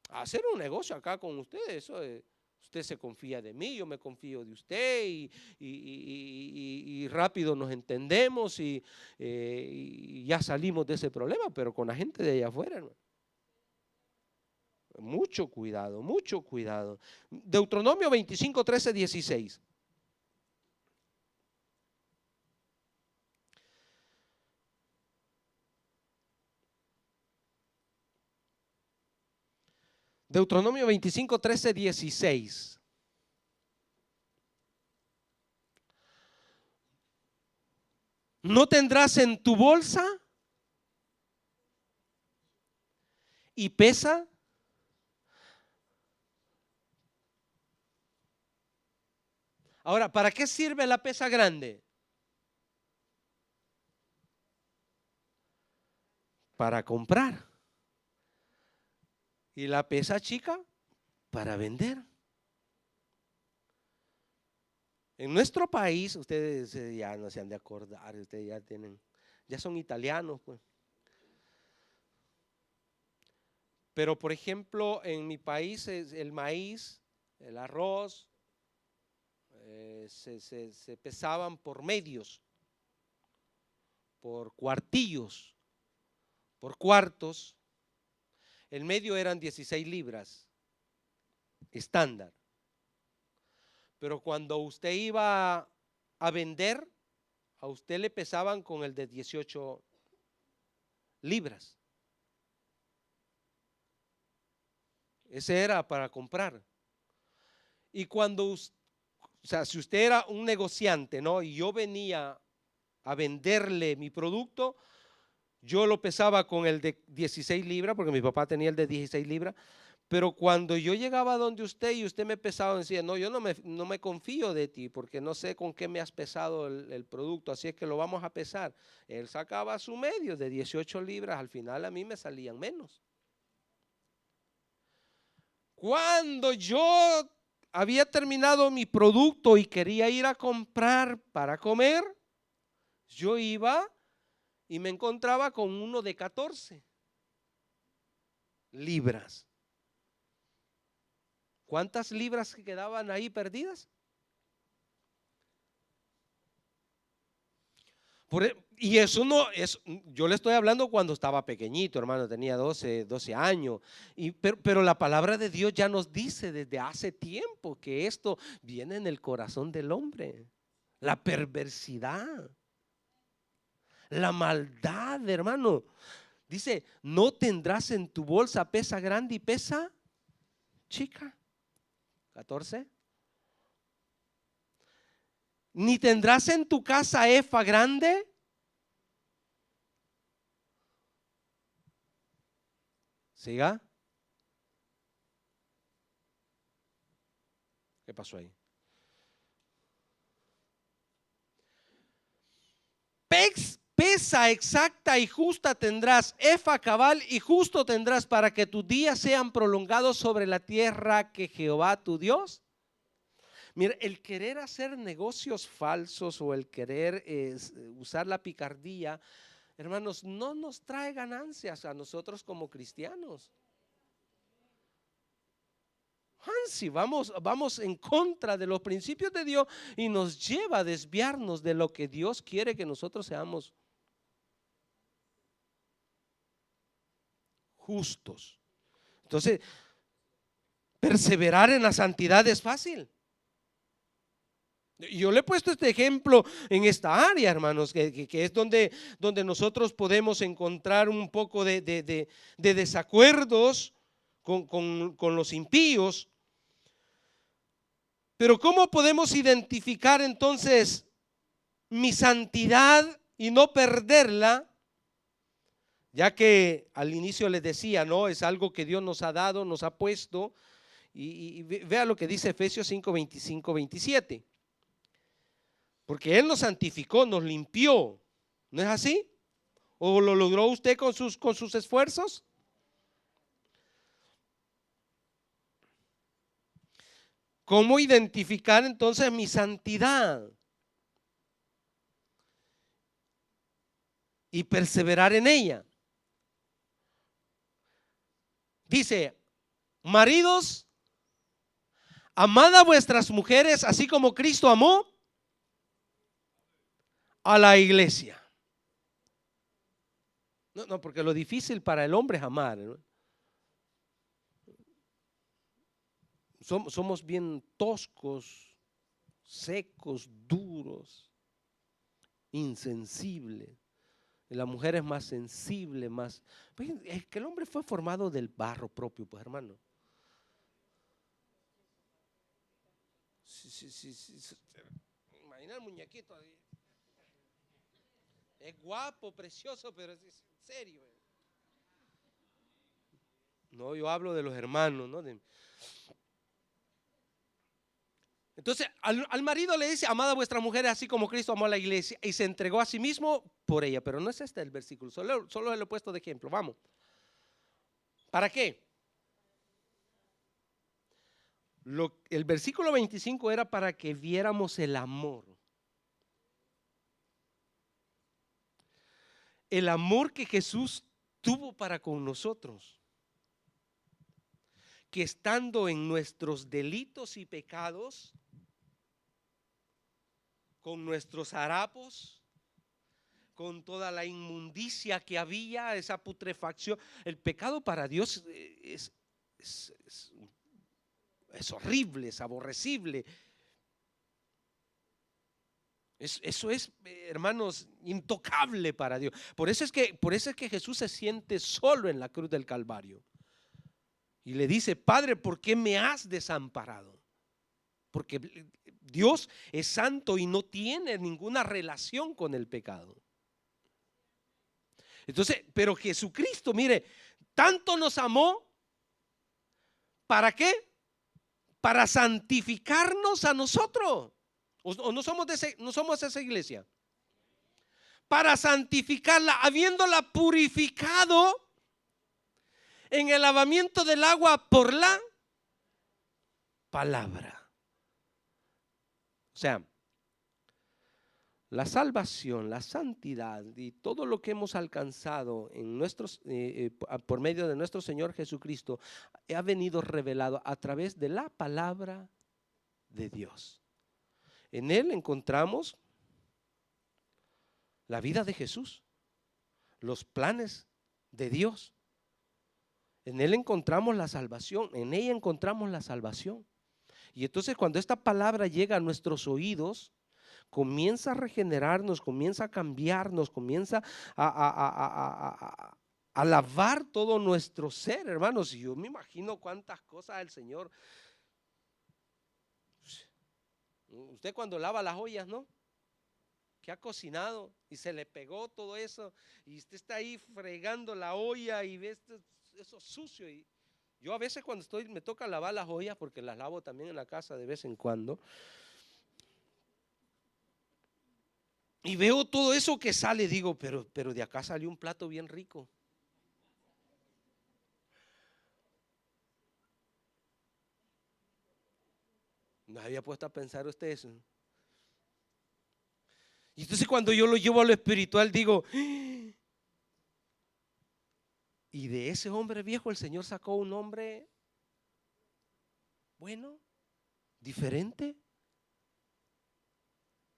Hacer un negocio acá con ustedes, eso es, usted se confía de mí, yo me confío de usted y rápido nos entendemos y ya salimos de ese problema, pero con la gente de allá afuera, hermano, mucho cuidado, mucho cuidado. Deuteronomio 25, 13, 16. Deuteronomio 25, 13, 16. No tendrás en tu bolsa y pesa ahora. ¿Para qué sirve la pesa grande? Para comprar. Y la pesa chica para vender. En nuestro país, ustedes ya no se han de acordar, ustedes ya son italianos, pues. Pero por ejemplo, en mi país el maíz, el arroz, se pesaban por medios, por cuartillos, por cuartos. El medio eran 16 libras, estándar. Pero cuando usted iba a vender, a usted le pesaban con el de 18 libras. Ese era para comprar. Y cuando, o sea, si usted era un negociante, ¿no? Y yo venía a venderle mi producto, yo lo pesaba con el de 16 libras, porque mi papá tenía el de 16 libras. Pero cuando yo llegaba donde usted y usted me pesaba, decía, no, yo no me confío de ti, porque no sé con qué me has pesado el producto, así es que lo vamos a pesar. Él sacaba su medio de 18 libras, al final a mí me salían menos. Cuando yo había terminado mi producto y quería ir a comprar para comer, yo iba y me encontraba con uno de 14 libras. ¿Cuántas libras quedaban ahí perdidas? Y eso no es, yo le estoy hablando cuando estaba pequeñito, hermano, tenía 12 años. Pero la palabra de Dios ya nos dice desde hace tiempo que esto viene en el corazón del hombre. La perversidad, la maldad, hermano. Dice, no tendrás en tu bolsa pesa grande y pesa chica. 14. Ni tendrás en tu casa efa grande. Siga. ¿Qué pasó ahí? Pesa exacta y justa tendrás, efa cabal y justo tendrás, para que tus días sean prolongados sobre la tierra que Jehová tu Dios. Mira, el querer hacer negocios falsos o el querer usar la picardía, hermanos, no nos trae ganancias a nosotros como cristianos. Hansi, vamos en contra de los principios de Dios y nos lleva a desviarnos de lo que Dios quiere que nosotros seamos justos. Entonces, perseverar en la santidad es fácil. Yo le he puesto este ejemplo en esta área, hermanos, que es donde nosotros podemos encontrar un poco de desacuerdos con los impíos. Pero ¿cómo podemos identificar entonces mi santidad y no perderla? Ya que al inicio les decía, no, es algo que Dios nos ha dado, nos ha puesto. Y vea lo que dice Efesios 5, 25, 27. Porque Él nos santificó, nos limpió. ¿No es así? ¿O lo logró usted con sus esfuerzos? ¿Cómo identificar entonces mi santidad y perseverar en ella? Dice, maridos, amad a vuestras mujeres así como Cristo amó a la iglesia. No, porque lo difícil para el hombre es amar, ¿no? Somos bien toscos, secos, duros, insensibles. La mujer es más sensible, más. Pues es que el hombre fue formado del barro propio, pues hermano. Sí. Imagina el muñequito ahí. Es guapo, precioso, pero es serio. No, yo hablo de los hermanos, ¿no? Entonces al marido le dice, amad a vuestras mujeres así como Cristo amó a la iglesia y se entregó a sí mismo por ella. Pero no es este el versículo, solo lo he puesto de ejemplo. Vamos. ¿Para qué? El versículo 25 era para que viéramos el amor. El amor que Jesús tuvo para con nosotros. Que estando en nuestros delitos y pecados, con nuestros harapos, con toda la inmundicia que había, esa putrefacción, el pecado para Dios es horrible, es aborrecible. Eso es, hermanos, intocable para Dios. Por eso es que Jesús se siente solo en la cruz del Calvario. Y le dice, Padre, ¿por qué me has desamparado? Porque Dios es santo y no tiene ninguna relación con el pecado. Entonces, pero Jesucristo, mire, tanto nos amó, ¿para qué? Para santificarnos a nosotros. ¿O no somos esa iglesia? Para santificarla, habiéndola purificado en el lavamiento del agua por la palabra. O sea, la salvación, la santidad y todo lo que hemos alcanzado en por medio de nuestro Señor Jesucristo ha venido revelado a través de la palabra de Dios. En Él encontramos la vida de Jesús, los planes de Dios. En Él encontramos la salvación, en ella encontramos la salvación. Y entonces cuando esta palabra llega a nuestros oídos, comienza a regenerarnos, comienza a cambiarnos, comienza a lavar todo nuestro ser, hermanos. Y yo me imagino cuántas cosas el Señor. Usted cuando lava las ollas, ¿no? Que ha cocinado y se le pegó todo eso y usted está ahí fregando la olla y ve eso sucio. Y yo a veces cuando me toca lavar las ollas, porque las lavo también en la casa de vez en cuando, y veo todo eso que sale, digo, pero de acá salió un plato bien rico. ¿No había puesto a pensar usted eso? Y entonces cuando yo lo llevo a lo espiritual digo, y de ese hombre viejo el Señor sacó un hombre bueno, diferente,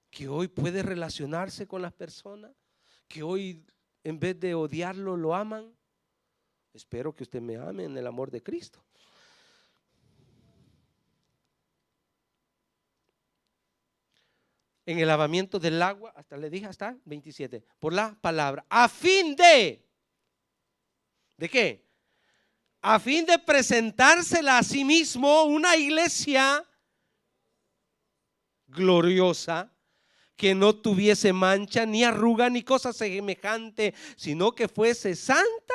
que hoy puede relacionarse con las personas, que hoy en vez de odiarlo lo aman. Espero que usted me ame en el amor de Cristo. En el lavamiento del agua, hasta le dije hasta 27, por la palabra, a fin ¿de qué? A fin de presentársela a sí mismo una iglesia gloriosa, que no tuviese mancha, ni arruga, ni cosa semejante, sino que fuese santa.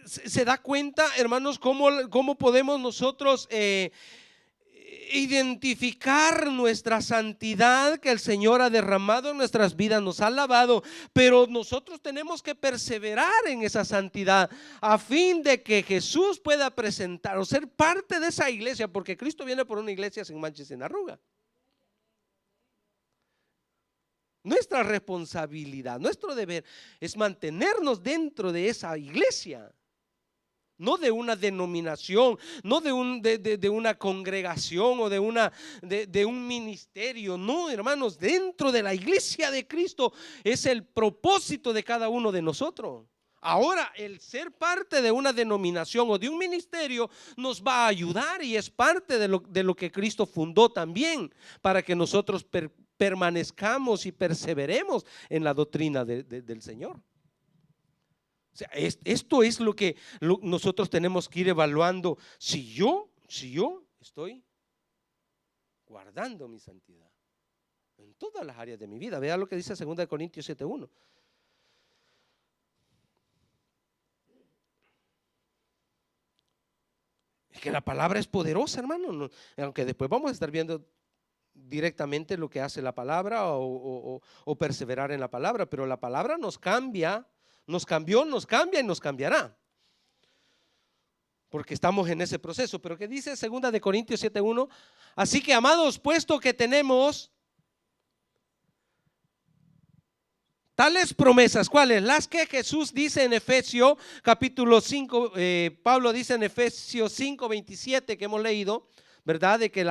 ¿Se da cuenta, hermanos, cómo podemos nosotros identificar nuestra santidad que el Señor ha derramado en nuestras vidas, nos ha lavado? Pero nosotros tenemos que perseverar en esa santidad a fin de que Jesús pueda presentar o ser parte de esa iglesia, porque Cristo viene por una iglesia sin mancha y sin arruga. Nuestra responsabilidad, nuestro deber es mantenernos dentro de esa iglesia, no de una denominación, no de una congregación o de un ministerio. No, hermanos, dentro de la iglesia de Cristo es el propósito de cada uno de nosotros. Ahora, el ser parte de una denominación o de un ministerio nos va a ayudar, y es parte de lo que Cristo fundó también, para que nosotros permanezcamos y perseveremos en la doctrina del Señor. O sea, esto es lo que nosotros tenemos que ir evaluando. Si yo estoy guardando mi santidad en todas las áreas de mi vida. Vea lo que dice 2 Corintios 7:1. Es que la palabra es poderosa, hermano. Aunque después vamos a estar viendo directamente lo que hace la palabra o perseverar en la palabra, pero la palabra nos cambia, nos cambió, nos cambia y nos cambiará, porque estamos en ese proceso. Pero ¿qué dice 2 Corintios 7:1? Así que, amados, puesto que tenemos tales promesas, ¿cuáles? Las que Jesús dice en Efesios capítulo 5, Pablo dice en Efesios 5:27 que hemos leído, ¿verdad? De que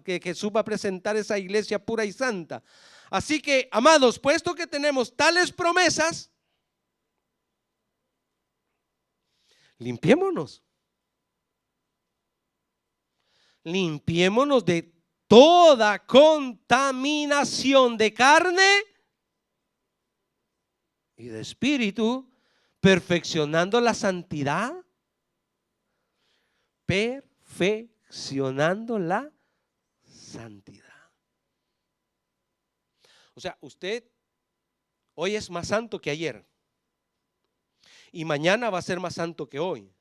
que Jesús va a presentar esa iglesia pura y santa. Así que, amados, puesto que tenemos tales promesas, limpiémonos de toda contaminación de carne y de espíritu, perfeccionando la santidad, perfeccionando la santidad. O sea, usted hoy es más santo que ayer, y mañana va a ser más santo que hoy.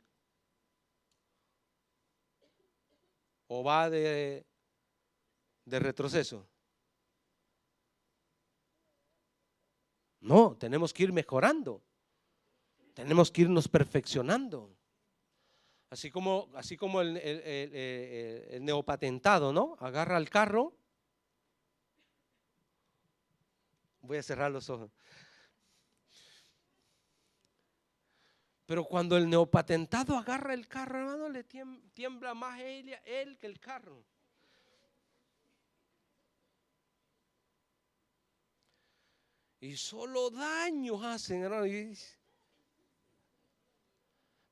¿O va de retroceso? No, tenemos que ir mejorando, tenemos que irnos perfeccionando. Así como el neopatentado, ¿no? Agarra el carro. Voy a cerrar los ojos. Pero cuando el neopatentado agarra el carro, hermano, le tiembla más él que el carro. Y solo daños hacen, hermano.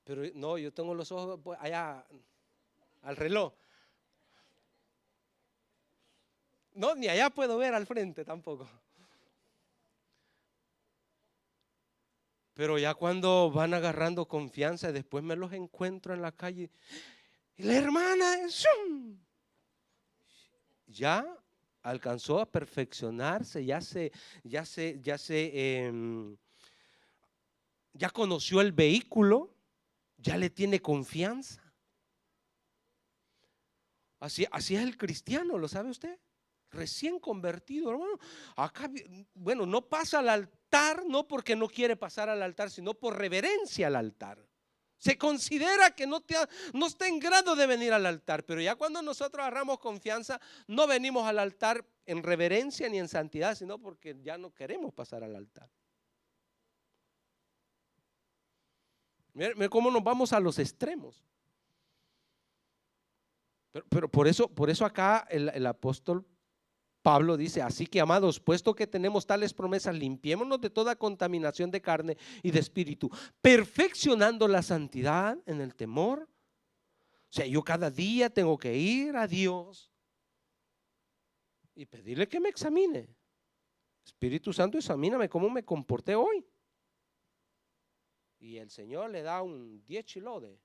Pero no, yo tengo los ojos allá al reloj. No, ni allá puedo ver al frente tampoco. Pero ya cuando van agarrando confianza, después me los encuentro en la calle. Y la hermana ya alcanzó a perfeccionarse, ya conoció el vehículo, ya le tiene confianza. Así es el cristiano, ¿lo sabe usted? Recién convertido, hermano. Acá, bueno, no pasa al altar, no porque no quiere pasar al altar, sino por reverencia al altar. Se considera que no está en grado de venir al altar, pero ya cuando nosotros agarramos confianza, no venimos al altar en reverencia ni en santidad, sino porque ya no queremos pasar al altar. Mira cómo nos vamos a los extremos. Pero por eso acá el apóstol Pablo dice: así que, amados, puesto que tenemos tales promesas, limpiémonos de toda contaminación de carne y de espíritu, perfeccionando la santidad en el temor. O sea, yo cada día tengo que ir a Dios y pedirle que me examine. Espíritu Santo, examíname cómo me comporté hoy. Y el Señor le da un 10 chilodes.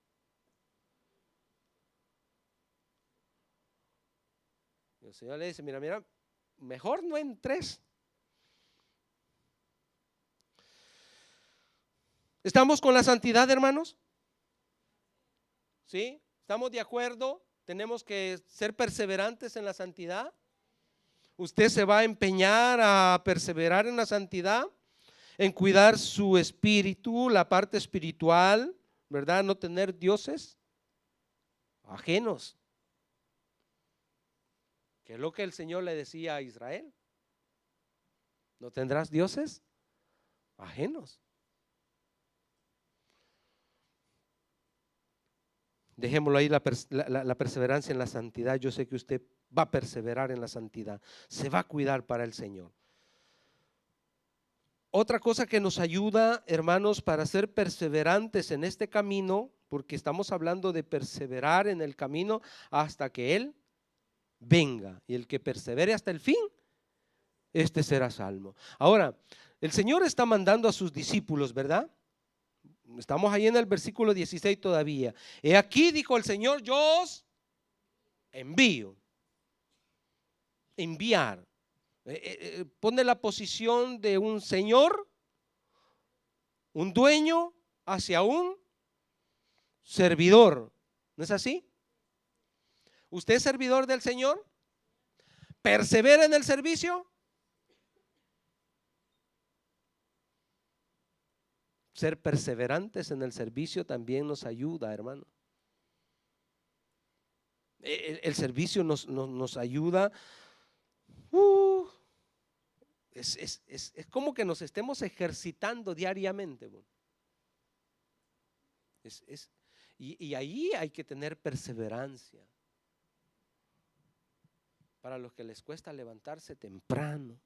El Señor le dice: mira, mejor no entres. ¿Estamos con la santidad, hermanos? ¿Sí? ¿Estamos de acuerdo? ¿Tenemos que ser perseverantes en la santidad? ¿Usted se va a empeñar a perseverar en la santidad? En cuidar su espíritu, la parte espiritual, ¿verdad? No tener dioses ajenos. ¿Qué es lo que el Señor le decía a Israel? No tendrás dioses ajenos. Dejémoslo ahí, la perseverancia en la santidad. Yo sé que usted va a perseverar en la santidad, se va a cuidar para el Señor. Otra cosa que nos ayuda, hermanos, para ser perseverantes en este camino, porque estamos hablando de perseverar en el camino hasta que Él venga, y el que persevere hasta el fin, este será salvo. Ahora, el Señor está mandando a sus discípulos, ¿verdad? Estamos ahí en el versículo 16 todavía. He aquí, dijo el Señor, yo os envío. Enviar. Pone la posición de un señor, un dueño, hacia un servidor. ¿No es así? ¿Usted es servidor del Señor? ¿Persevera en el servicio? Ser perseverantes en el servicio también nos ayuda, hermano. El servicio nos ayuda. Es como que nos estemos ejercitando diariamente. Y ahí hay que tener perseverancia. Para los que les cuesta levantarse temprano.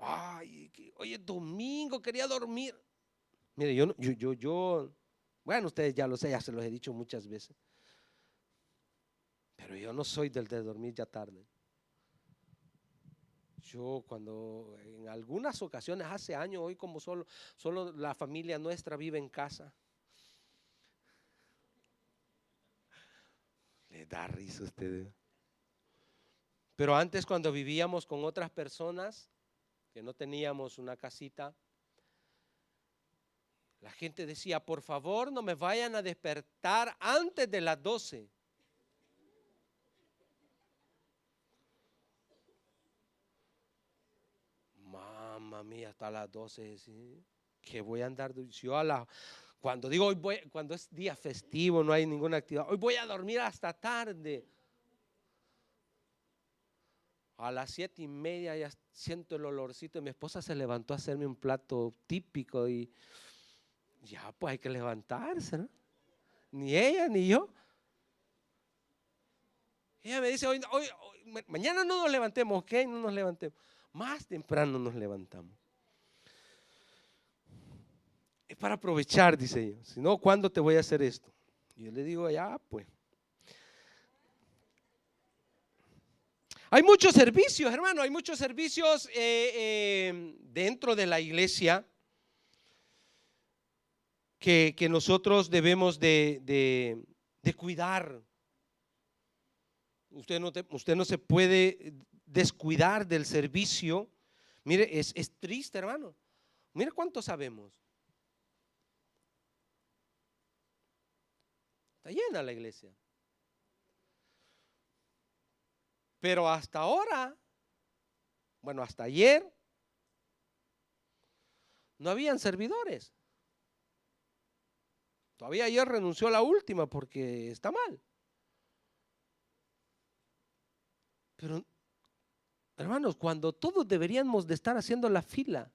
Ay, hoy es domingo, quería dormir. Mire, bueno, ustedes ya lo sé, ya se los he dicho muchas veces. Pero yo no soy del de dormir ya tarde. Yo cuando en algunas ocasiones, hace años, hoy como solo la familia nuestra vive en casa. Le da risa a ustedes. Pero antes, cuando vivíamos con otras personas, que no teníamos una casita, la gente decía: por favor, no me vayan a despertar antes de las 12. Mamma mía, hasta las 12, ¿sí? Que voy a andar yo cuando digo cuando es día festivo, no hay ninguna actividad, hoy voy a dormir hasta tarde. A las 7:30 ya siento el olorcito y mi esposa se levantó a hacerme un plato típico y ya pues hay que levantarse, ¿no? Ni ella ni yo. Ella me dice: mañana no nos levantemos, ¿ok? No nos levantemos. Más temprano nos levantamos. Es para aprovechar, dice ella. Si no, ¿cuándo te voy a hacer esto? Y yo le digo: ya pues. Hay muchos servicios, hermano, hay muchos servicios dentro de la iglesia que nosotros debemos de cuidar. Usted no se puede descuidar del servicio. Mire, es triste, hermano. Mire cuánto sabemos. Está llena la iglesia. Pero hasta ahora, bueno, hasta ayer, no habían servidores. Todavía ayer renunció a la última porque está mal. Pero, hermanos, cuando todos deberíamos de estar haciendo la fila,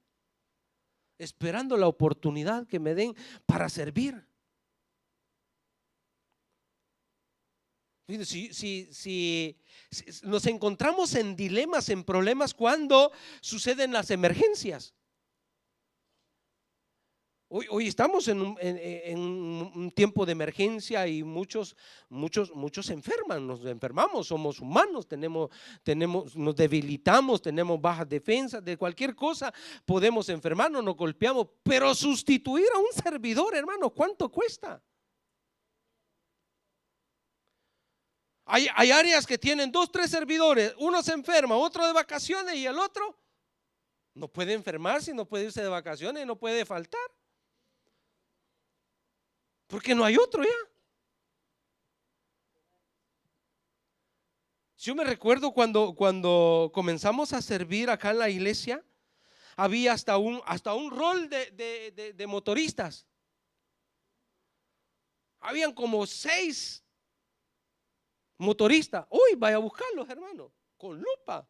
esperando la oportunidad que me den para servir. Si nos encontramos en dilemas, en problemas cuando suceden las emergencias. Hoy estamos en un tiempo de emergencia y muchos se enferman, nos enfermamos, somos humanos, nos debilitamos, tenemos bajas defensas, de cualquier cosa podemos enfermarnos, nos golpeamos, pero sustituir a un servidor, hermano, ¿cuánto cuesta? Hay áreas que tienen 2, 3 servidores, uno se enferma, otro de vacaciones y el otro no puede enfermarse, no puede irse de vacaciones, no puede faltar. Porque no hay otro ya. Yo me recuerdo cuando comenzamos a servir acá en la iglesia, había hasta un rol de motoristas. Habían como 6 motoristas. Uy, vaya a buscarlos, hermano, con lupa.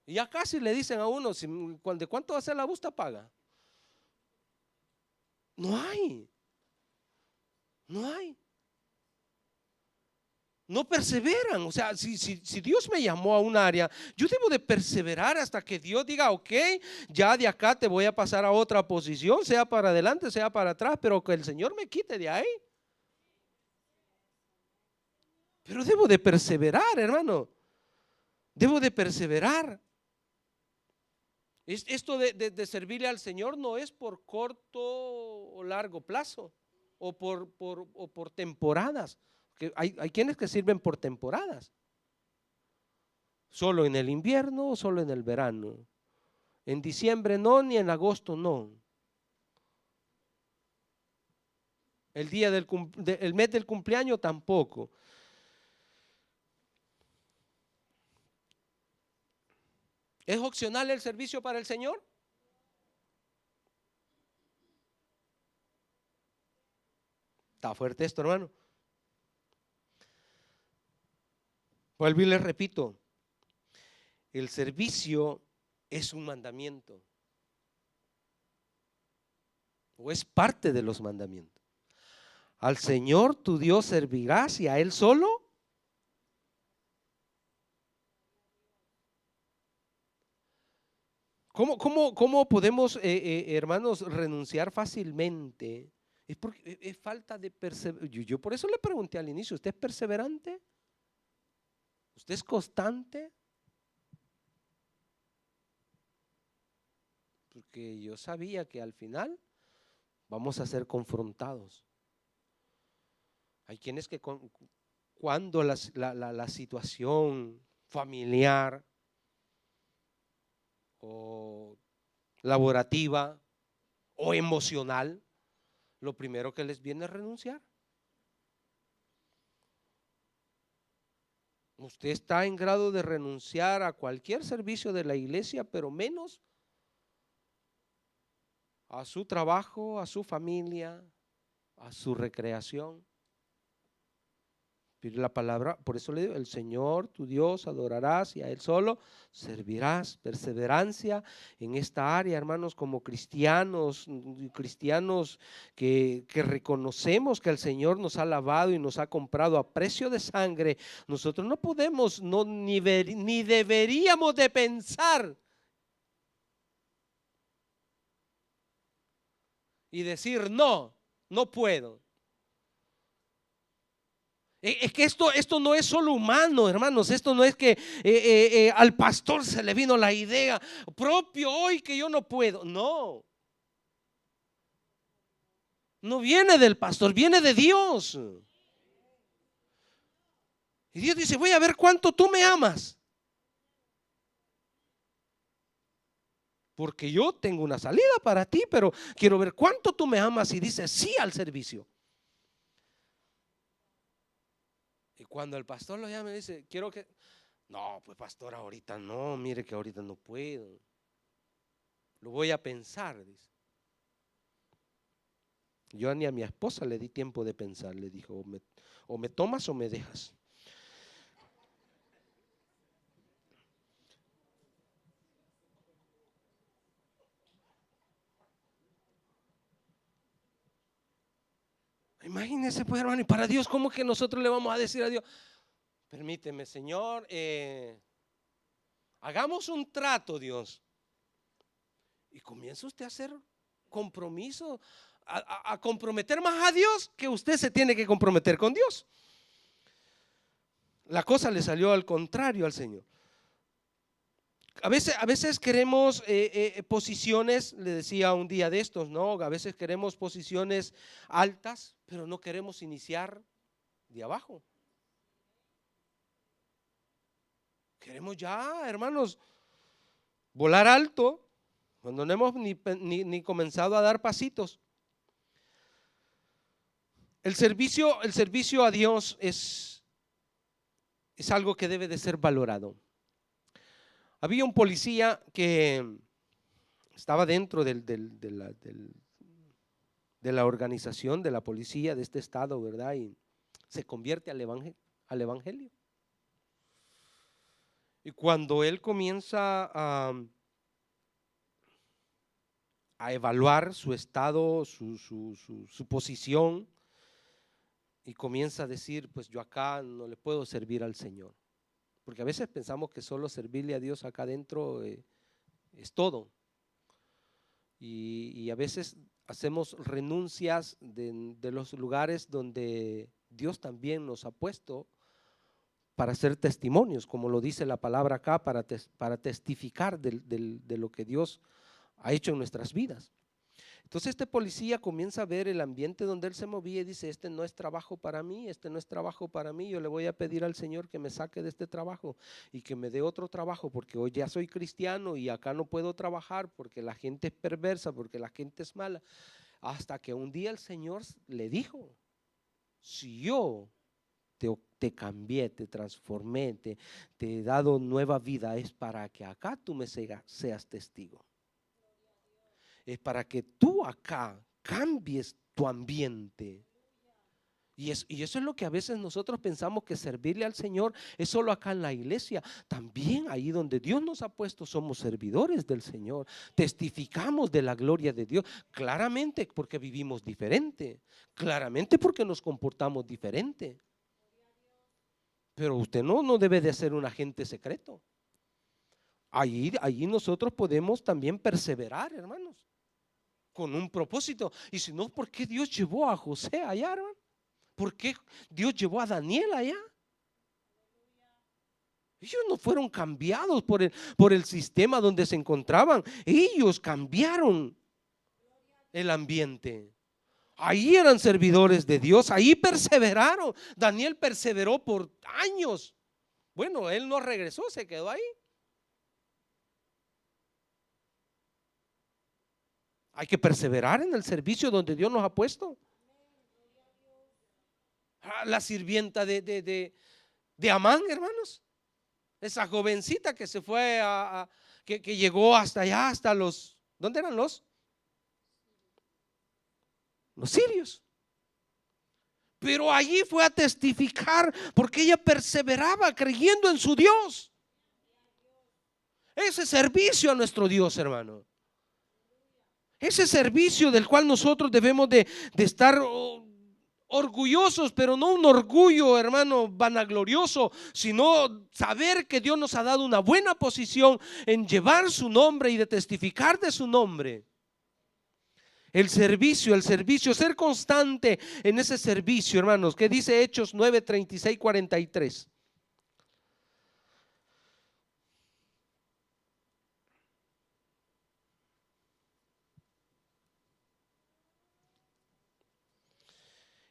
Y ya casi le dicen a uno, ¿de cuánto va a ser la busta paga? No hay. No hay. No perseveran. O sea, si Dios me llamó a un área, yo debo de perseverar hasta que Dios diga, ok, ya de acá te voy a pasar a otra posición, sea para adelante, sea para atrás, pero que el Señor me quite de ahí. Pero debo de perseverar, hermano. Debo de perseverar. Esto de servirle al Señor no es por corto o largo plazo o por temporadas. Que hay quienes que sirven por temporadas. Solo en el invierno o solo en el verano. En diciembre no, ni en agosto no. El mes del cumpleaños tampoco. ¿Es opcional el servicio para el Señor? Está fuerte esto, hermano. Vuelvo y les repito, el servicio es un mandamiento o es parte de los mandamientos. Al Señor tu Dios servirás y a Él solo. ¿Cómo podemos, hermanos, renunciar fácilmente? Es porque es falta de perseverancia. Yo por eso le pregunté al inicio, ¿usted es perseverante? ¿Usted es constante? Porque yo sabía que al final vamos a ser confrontados. Hay quienes que cuando la situación familiar o laborativa o emocional, lo primero que les viene es renunciar. Usted está en grado de renunciar a cualquier servicio de la iglesia, pero menos a su trabajo, a su familia, a su recreación. La palabra, por eso le digo, el Señor tu Dios adorarás y a Él solo servirás. Perseverancia en esta área, hermanos, como cristianos que reconocemos que el Señor nos ha lavado y nos ha comprado a precio de sangre. Nosotros no podemos, ni deberíamos de pensar y decir no puedo. Es que esto no es solo humano, hermanos. Esto no es que al pastor se le vino la idea propio hoy que yo no puedo. No, no viene del pastor, viene de Dios. Y Dios dice, voy a ver cuánto tú me amas. Porque yo tengo una salida para ti, pero quiero ver cuánto tú me amas y dices sí al servicio. Y cuando el pastor lo llama y dice, quiero que... No, pues pastor, ahorita no, mire que ahorita no puedo. Lo voy a pensar, dice. Yo ni a mi esposa le di tiempo de pensar, le dijo, o me tomas o me dejas. Imagínense pues, hermano, y para Dios, ¿cómo que nosotros le vamos a decir a Dios? Permíteme, Señor, hagamos un trato, Dios. Y comienza usted a hacer compromiso, a comprometer más a Dios que usted se tiene que comprometer con Dios. La cosa le salió al contrario al Señor. A veces queremos posiciones, le decía un día de estos, ¿no? A veces queremos posiciones altas, pero no queremos iniciar de abajo. Queremos ya, hermanos, volar alto cuando no hemos ni comenzado a dar pasitos. El servicio a Dios es algo que debe de ser valorado. Había un policía que estaba dentro de la organización de la policía de este estado, ¿verdad? Y se convierte al evangelio. Y cuando él comienza a evaluar su estado, su posición, y comienza a decir, pues yo acá no le puedo servir al Señor. Porque a veces pensamos que solo servirle a Dios acá adentro es todo. Y a veces hacemos renuncias de los lugares donde Dios también nos ha puesto para ser testimonios, como lo dice la palabra acá, para testificar de lo que Dios ha hecho en nuestras vidas. Entonces este policía comienza a ver el ambiente donde él se movía y dice, este no es trabajo para mí, este no es trabajo para mí, yo le voy a pedir al Señor que me saque de este trabajo y que me dé otro trabajo, porque hoy ya soy cristiano y acá no puedo trabajar porque la gente es perversa, porque la gente es mala. Hasta que un día el Señor le dijo, si yo te cambié, te transformé, te he dado nueva vida, es para que acá tú me seas testigo. Es para que tú acá cambies tu ambiente. Y eso es lo que a veces nosotros pensamos, que servirle al Señor es solo acá en la iglesia. También ahí donde Dios nos ha puesto somos servidores del Señor. Testificamos de la gloria de Dios. Claramente porque vivimos diferente. Claramente porque nos comportamos diferente. Pero usted no debe de ser un agente secreto. Allí nosotros podemos también perseverar, hermanos, con un propósito. Y si no, ¿por qué Dios llevó a José allá, hermano? ¿Por qué Dios llevó a Daniel allá? Ellos no fueron cambiados por el sistema donde se encontraban. Ellos cambiaron el ambiente. Ahí eran servidores de Dios, ahí perseveraron. Daniel perseveró por años. Bueno, él no regresó, se quedó ahí. Hay que perseverar en el servicio donde Dios nos ha puesto. La sirvienta de Amán, hermanos, esa jovencita que se fue que llegó hasta allá, hasta ¿dónde eran los sirios? Pero allí fue a testificar porque ella perseveraba creyendo en su Dios. Ese servicio a nuestro Dios, hermano. Ese servicio del cual nosotros debemos de estar orgullosos, pero no un orgullo, hermano, vanaglorioso, sino saber que Dios nos ha dado una buena posición en llevar su nombre y de testificar de su nombre. El servicio, ser constante en ese servicio, hermanos. ¿Qué dice Hechos 9, 36, 43?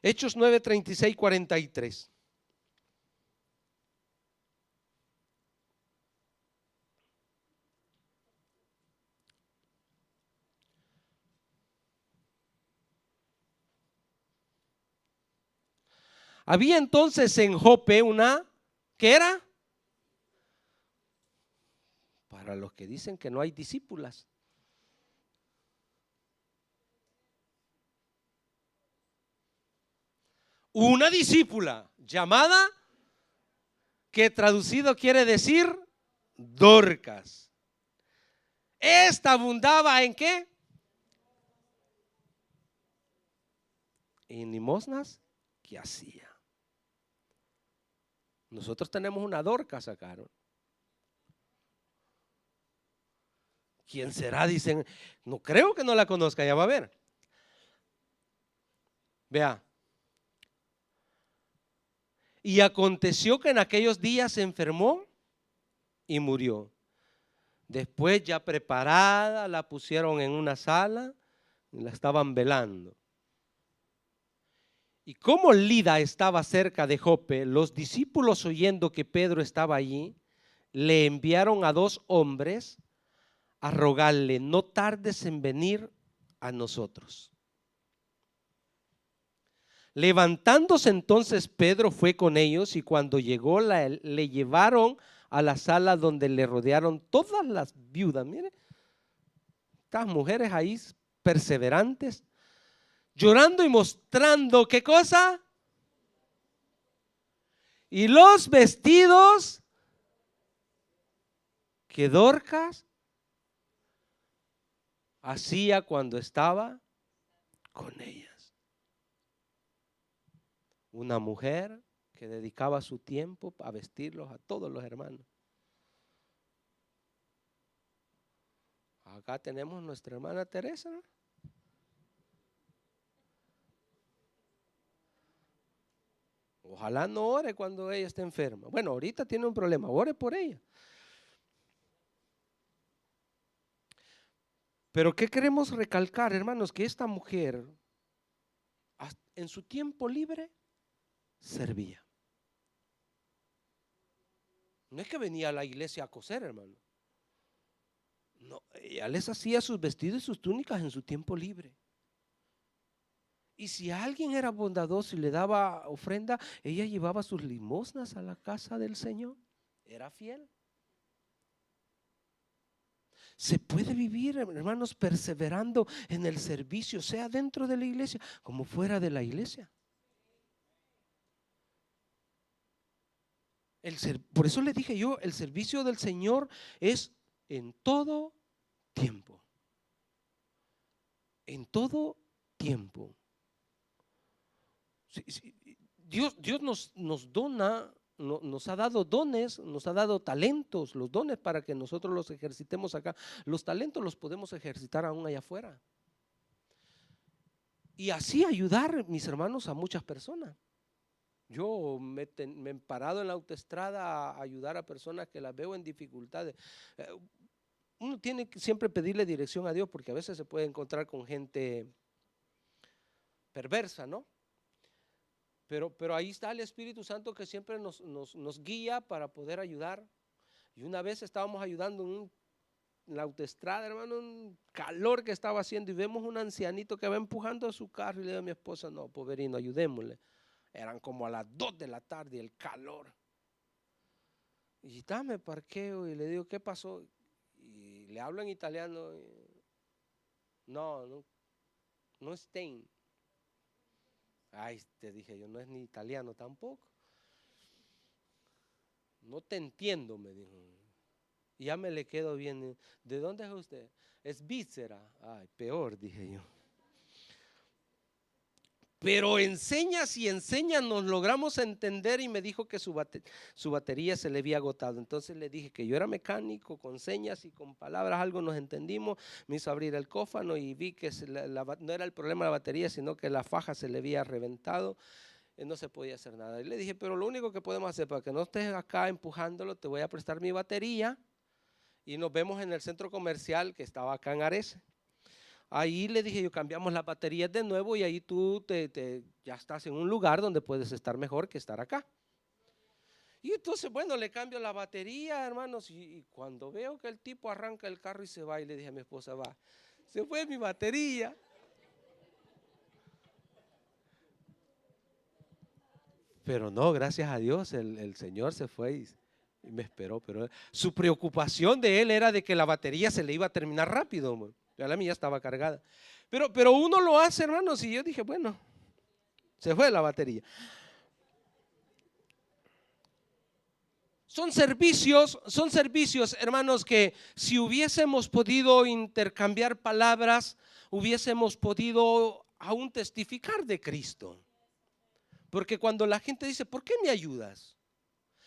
Hechos 9, 36, 43. Había entonces en Jope ¿qué era? Para los que dicen que no hay discípulas. Una discípula llamada, que traducido quiere decir Dorcas. Esta abundaba ¿en qué? y limosnas que hacía. Nosotros tenemos una Dorcas acá, ¿no? ¿Quién será? Dicen, no creo que no la conozca, ya va a ver. Vea. Y aconteció que en aquellos días se enfermó y murió. Después, ya preparada, la pusieron en una sala y la estaban velando. Y como Lida estaba cerca de Jope, los discípulos, oyendo que Pedro estaba allí, le enviaron a 2 hombres a rogarle: no tardes en venir a nosotros. Levantándose entonces Pedro fue con ellos, y cuando llegó le llevaron a la sala donde le rodearon todas las viudas. Mire, estas mujeres ahí perseverantes, llorando y mostrando, ¿qué cosa? Y los vestidos que Dorcas hacía cuando estaba con ellas. Una mujer que dedicaba su tiempo a vestirlos a todos los hermanos. Acá tenemos nuestra hermana Teresa, ¿no? Ojalá no ore cuando ella esté enferma. Bueno, ahorita tiene un problema, ore por ella. Pero ¿qué queremos recalcar, hermanos? Que esta mujer en su tiempo libre servía. No es que venía a la iglesia a coser, hermano. No, ella les hacía sus vestidos y sus túnicas en su tiempo libre. Y si alguien era bondadoso y le daba ofrenda, ella llevaba sus limosnas a la casa del Señor. Era fiel. Se puede vivir, hermanos, perseverando en el servicio, sea dentro de la iglesia como fuera de la iglesia. Por eso le dije yo, el servicio del Señor es en todo tiempo. En todo tiempo. Dios nos dona, nos ha dado dones, nos ha dado talentos, los dones para que nosotros los ejercitemos acá. Los talentos los podemos ejercitar aún allá afuera. Y así ayudar, mis hermanos, a muchas personas. Yo me he parado en la autoestrada a ayudar a personas que las veo en dificultades. Uno tiene que siempre pedirle dirección a Dios, porque a veces se puede encontrar con gente perversa, ¿no? Pero ahí está el Espíritu Santo que siempre nos guía para poder ayudar. Y una vez estábamos ayudando en la autoestrada, hermano, un calor que estaba haciendo, y vemos un ancianito que va empujando a su carro, y le digo a mi esposa: no, poverino, ayudémosle. Eran como a las 2 de la tarde, el calor. Y me parqueo y le digo: ¿qué pasó? Y le hablo en italiano. No estén. Ay, te dije yo, no es ni italiano tampoco. No te entiendo, me dijo. Y ya me le quedo bien. ¿De dónde es usted? Es víscera. Ay, peor, dije yo. Pero enseñas y enseñas, nos logramos entender, y me dijo que su batería se le había agotado. Entonces le dije que yo era mecánico, con señas y con palabras algo nos entendimos. Me hizo abrir el cófano y vi que no era el problema de la batería, sino que la faja se le había reventado. No se podía hacer nada. Y le dije: pero lo único que podemos hacer para que no estés acá empujándolo, te voy a prestar mi batería y nos vemos en el centro comercial que estaba acá en Arese. Ahí le dije yo: cambiamos las baterías de nuevo, y ahí tú ya estás en un lugar donde puedes estar mejor que estar acá. Y entonces, bueno, le cambio la batería, hermanos, y cuando veo que el tipo arranca el carro y se va, y le dije a mi esposa: va, se fue mi batería. Pero no, gracias a Dios, el Señor se fue y me esperó. Pero su preocupación de él era de que la batería se le iba a terminar rápido. Ya la mía estaba cargada. Pero uno lo hace, hermanos, y yo dije: bueno, se fue la batería. Son servicios, hermanos, que si hubiésemos podido intercambiar palabras, hubiésemos podido a un testificar de Cristo. Porque cuando la gente dice, ¿por qué me ayudas?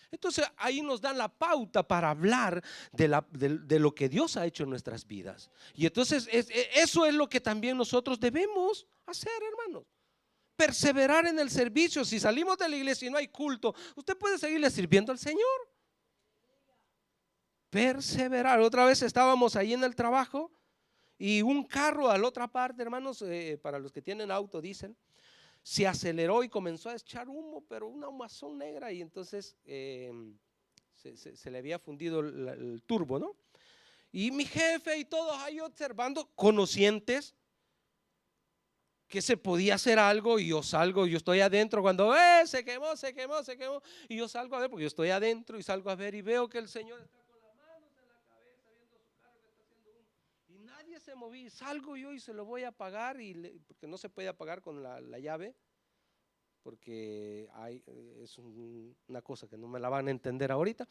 Entonces ahí nos dan la pauta para hablar de lo que Dios ha hecho en nuestras vidas. Y entonces eso es lo que también nosotros debemos hacer, hermanos. Perseverar en el servicio. Si salimos de la iglesia y no hay culto, usted puede seguirle sirviendo al Señor. Perseverar. Otra vez estábamos ahí en el trabajo y un carro a la otra parte, hermanos, para los que tienen auto dicen, se aceleró y comenzó a echar humo, pero una humazón negra, y entonces se le había fundido el turbo, ¿no? Y mi jefe y todos ahí observando, conscientes que se podía hacer algo, y yo salgo, yo estoy adentro cuando se quemó, y yo salgo a ver porque yo estoy adentro y salgo a ver y veo que el Señor está con las manos en la cabeza viendo su carro que está haciendo humo y nadie se movía. Salgo yo y se lo voy a apagar porque no se puede apagar con la llave, porque es una cosa que no me la van a entender ahorita.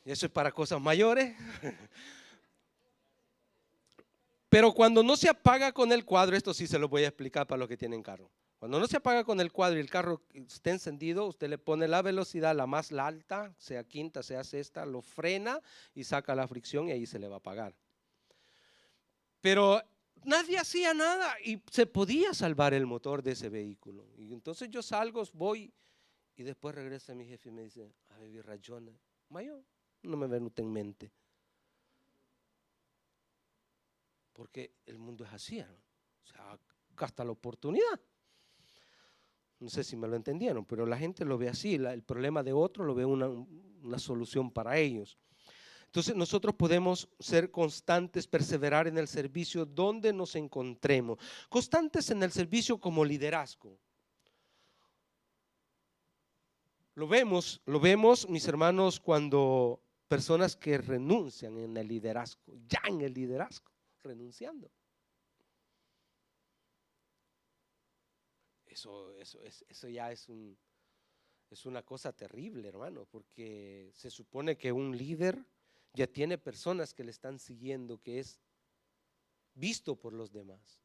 Eso es para cosas mayores. Pero cuando no se apaga con el cuadro, esto sí se lo voy a explicar para los que tienen carro. Cuando no se apaga con el cuadro y el carro esté encendido, usted le pone la velocidad la más alta, sea quinta, sea sexta, lo frena y saca la fricción y ahí se le va a apagar. Pero nadie hacía nada y se podía salvar el motor de ese vehículo. Y entonces yo salgo, voy y después regresa mi jefe y me dice, a vivir rayones, mayor, no me ven usted en mente. Porque el mundo es así, ¿no? O sea, gasta la oportunidad. No sé si me lo entendieron, pero la gente lo ve así. El problema de otro lo ve una solución para ellos. Entonces nosotros podemos ser constantes, perseverar en el servicio donde nos encontremos. Constantes en el servicio como liderazgo. Lo vemos, mis hermanos, cuando personas que renuncian en el liderazgo, ya en el liderazgo, renunciando. Eso ya es una cosa terrible, hermano, porque se supone que un líder ya tiene personas que le están siguiendo, que es visto por los demás.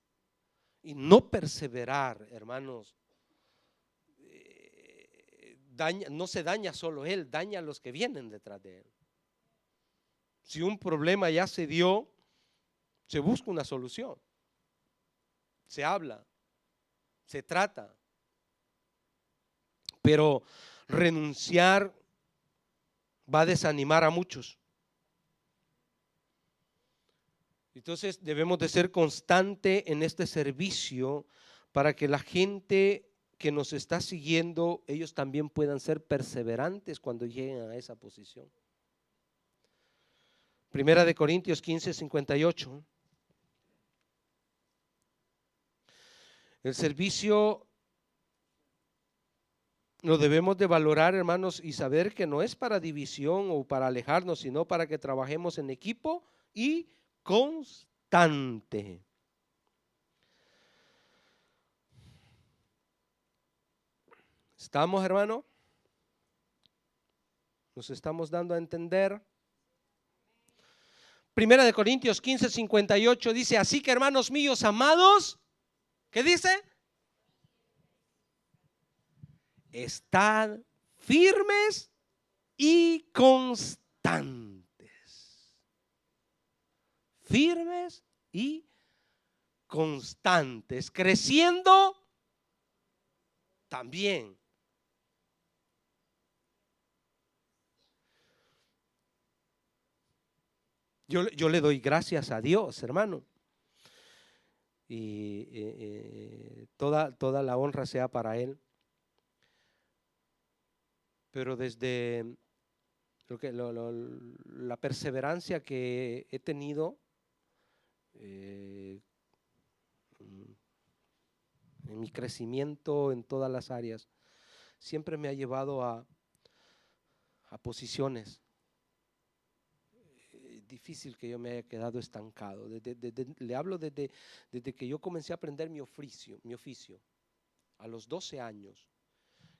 Y no perseverar, hermanos, no se daña solo él, daña a los que vienen detrás de él. Si un problema ya se dio, se busca una solución, se habla, se trata. Pero renunciar va a desanimar a muchos. Entonces debemos de ser constante en este servicio para que la gente que nos está siguiendo, ellos también puedan ser perseverantes cuando lleguen a esa posición. Primera de Corintios 15:58. El servicio lo debemos de valorar, hermanos, y saber que no es para división o para alejarnos, sino para que trabajemos en equipo y constante. ¿Estamos, hermano? ¿Nos estamos dando a entender? Primera de Corintios 15:58 dice, así que hermanos míos amados, ¿qué dice? Estad firmes y constantes. Firmes y constantes, creciendo también. Yo le doy gracias a Dios, hermano. Y toda la honra sea para Él. Pero desde la perseverancia que he tenido en mi crecimiento en todas las áreas, siempre me ha llevado a posiciones. Difícil que yo me haya quedado estancado. Le hablo desde que yo comencé a aprender mi oficio, a los 12 años,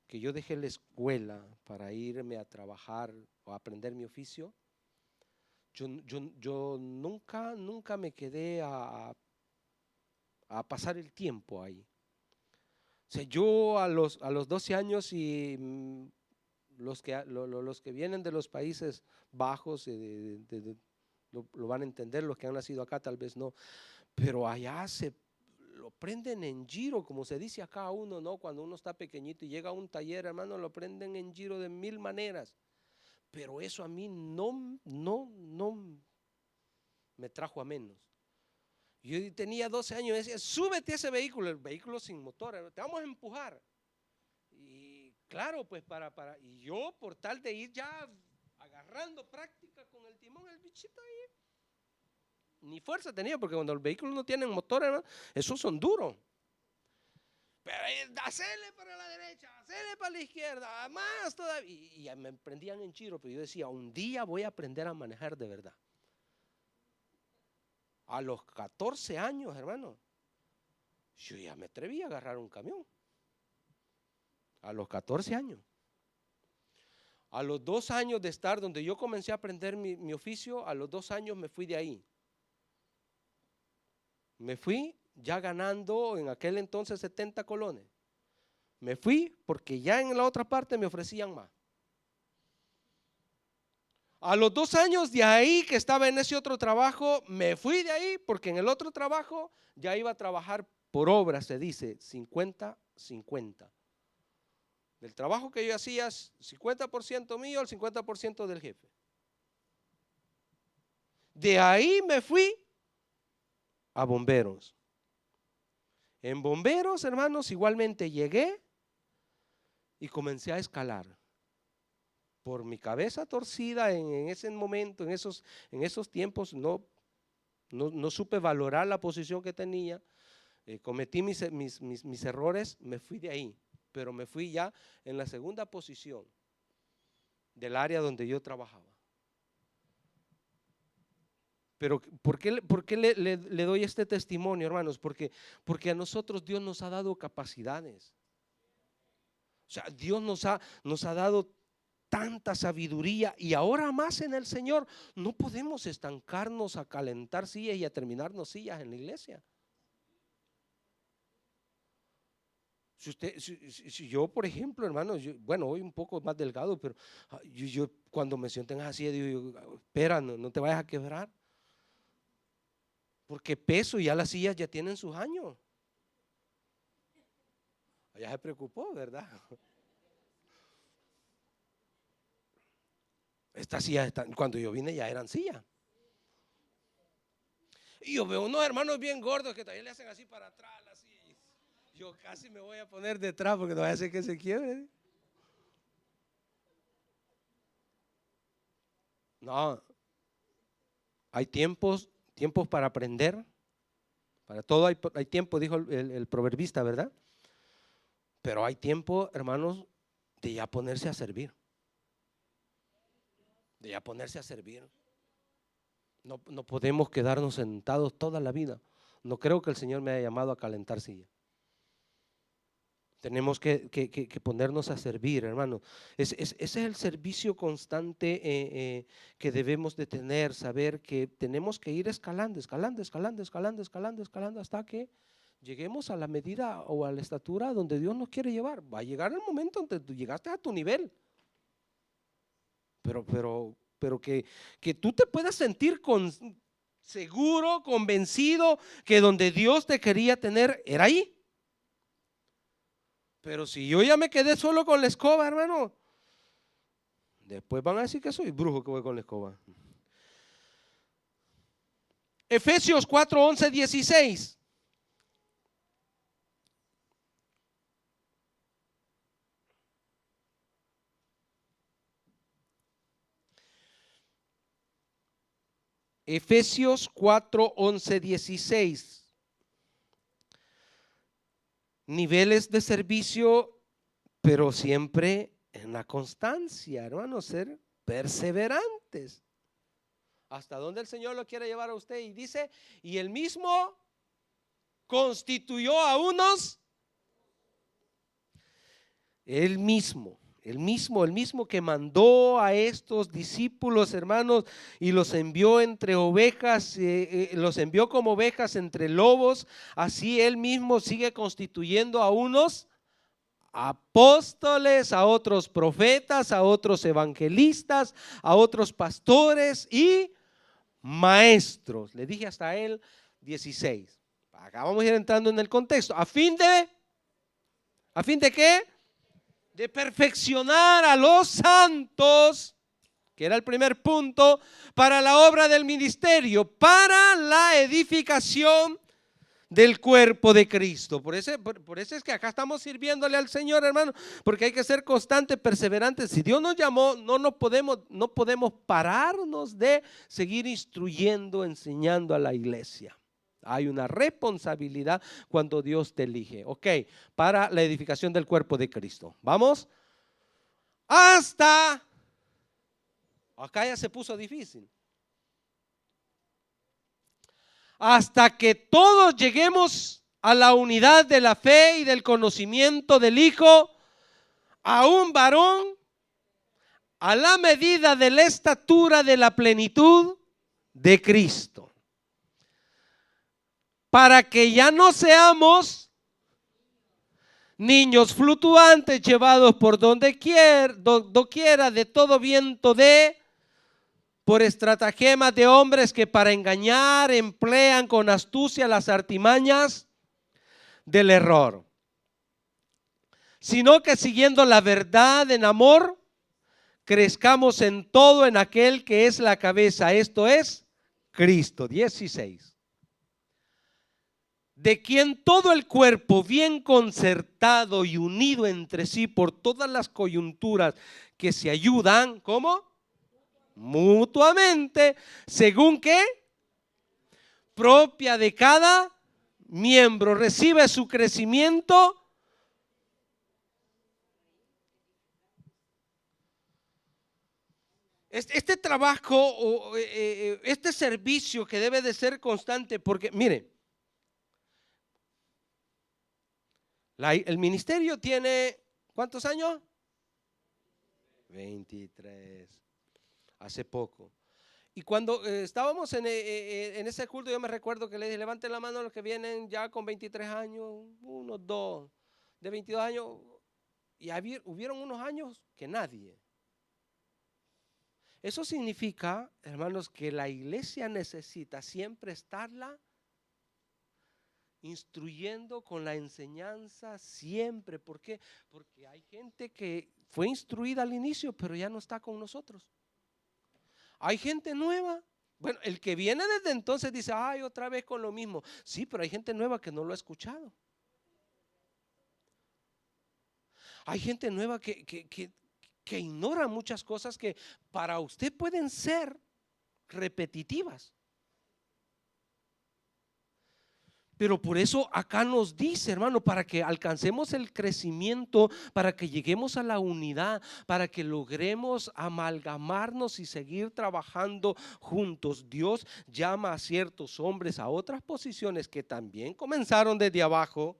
que yo dejé la escuela para irme a trabajar o a aprender mi oficio. Yo nunca me quedé a a pasar el tiempo ahí. O sea, yo a los 12 años y los que vienen de los Países Bajos lo van a entender, los que han nacido acá tal vez no, pero allá lo prenden en giro, como se dice acá a uno, ¿no? Cuando uno está pequeñito y llega a un taller, hermano, lo prenden en giro de 1000 maneras, pero eso a mí no me trajo a menos. Yo tenía 12 años y decía, súbete a ese vehículo, el vehículo sin motor, te vamos a empujar. Y claro, pues y yo por tal de ir ya agarrando práctica con el timón, el bichito ahí, ni fuerza tenía, porque cuando los vehículos no tienen motor, hermano, esos son duros. Pero hacele para la derecha, hacele para la izquierda, más todavía. Y me prendían en chiro, pero yo decía, un día voy a aprender a manejar de verdad. A los 14 años, hermano, yo ya me atreví a agarrar un camión. A los 14 años. A los 2 años de estar donde yo comencé a aprender mi oficio, a los 2 años me fui de ahí. Me fui ya ganando en aquel entonces 70 colones. Me fui porque ya en la otra parte me ofrecían más. A los 2 años de ahí que estaba en ese otro trabajo, me fui de ahí porque en el otro trabajo ya iba a trabajar por obra, se dice 50-50. Del trabajo que yo hacía, 50% mío, el 50% del jefe. De ahí me fui a bomberos. En bomberos, hermanos, igualmente llegué y comencé a escalar. Por mi cabeza torcida en ese momento, en esos tiempos, no supe valorar la posición que tenía, cometí mis errores, me fui de ahí, pero me fui ya en la segunda posición del área donde yo trabajaba. Pero ¿por qué le doy este testimonio, hermanos? Porque a nosotros Dios nos ha dado capacidades. O sea, Dios nos ha dado tanta sabiduría, y ahora más en el Señor. No podemos estancarnos a calentar sillas y a terminarnos sillas en la iglesia. Si yo, por ejemplo, hermano, bueno, hoy un poco más delgado, pero yo cuando me sienten así, digo, espera, no te vayas a quebrar, porque peso, ya las sillas ya tienen sus años. Ya se preocupó, ¿verdad? Estas sillas cuando yo vine ya eran sillas. Y yo veo unos hermanos bien gordos que todavía le hacen así para atrás, así. Yo casi me voy a poner detrás porque no vaya a ser que se quiebre. No, hay tiempos para aprender. Para todo hay tiempo, dijo el proverbista, ¿verdad? Pero hay tiempo, hermanos, de ya ponerse a servir. De ya ponerse a servir. No podemos quedarnos sentados toda la vida. No creo que el Señor me haya llamado a calentar silla. Tenemos que ponernos a servir, hermano. Ese es el servicio constante que debemos de tener, saber que tenemos que ir escalando hasta que lleguemos a la medida o a la estatura donde Dios nos quiere llevar. Va a llegar el momento donde tú llegaste a tu nivel. Pero que tú te puedas sentir seguro, convencido que donde Dios te quería tener era ahí. Pero si yo ya me quedé solo con la escoba, hermano, después van a decir que soy brujo que voy con la escoba. Efesios 4:11-16. Efesios 4:11-16. Niveles de servicio, pero siempre en la constancia, hermano, ser perseverantes. ¿Hasta dónde el Señor lo quiere llevar a usted? Y dice, y él mismo constituyó a unos. Él mismo el mismo que mandó a estos discípulos, hermanos, y los envió entre ovejas, los envió como ovejas entre lobos, así él mismo sigue constituyendo a unos apóstoles, a otros profetas, a otros evangelistas, a otros pastores y maestros. Le dije hasta el 16. Acá vamos a ir entrando en el contexto. ¿A fin de qué? De perfeccionar a los santos, que era el primer punto, para la obra del ministerio, para la edificación del cuerpo de Cristo. Por eso es que acá estamos sirviéndole al Señor, hermano, porque hay que ser constante, perseverante. Si Dios nos llamó, no podemos pararnos de seguir instruyendo, enseñando a la iglesia. Hay una responsabilidad cuando Dios te elige. Ok, para la edificación del cuerpo de Cristo. Vamos. Acá ya se puso difícil. Hasta que todos lleguemos a la unidad de la fe y del conocimiento del Hijo, a un varón, a la medida de la estatura de la plenitud de Cristo, para que ya no seamos niños fluctuantes llevados por doquiera de todo viento por estratagemas de hombres que para engañar emplean con astucia las artimañas del error, sino que siguiendo la verdad en amor, crezcamos en todo en aquel que es la cabeza, esto es Cristo. 16. De quien todo el cuerpo bien concertado y unido entre sí por todas las coyunturas que se ayudan, ¿cómo? Mutuamente, según que propia de cada miembro recibe su crecimiento este trabajo, este servicio que debe de ser constante, porque mire, el ministerio tiene ¿cuántos años? 23, hace poco. Y cuando estábamos en ese culto, yo me recuerdo que le dije, levanten la mano los que vienen ya con 23 años, unos dos, de 22 años, y hubieron unos años que nadie. Eso significa, hermanos, que la iglesia necesita siempre estarla instruyendo con la enseñanza siempre. ¿Por qué? Porque hay gente que fue instruida al inicio, pero ya no está con nosotros. Hay gente nueva. Bueno, el que viene desde entonces dice, ay, otra vez con lo mismo. Sí, pero hay gente nueva que no lo ha escuchado. Hay gente nueva que ignora muchas cosas que para usted pueden ser repetitivas. Pero por eso acá nos dice, hermano, para que alcancemos el crecimiento, para que lleguemos a la unidad, para que logremos amalgamarnos y seguir trabajando juntos. Dios llama a ciertos hombres a otras posiciones que también comenzaron desde abajo,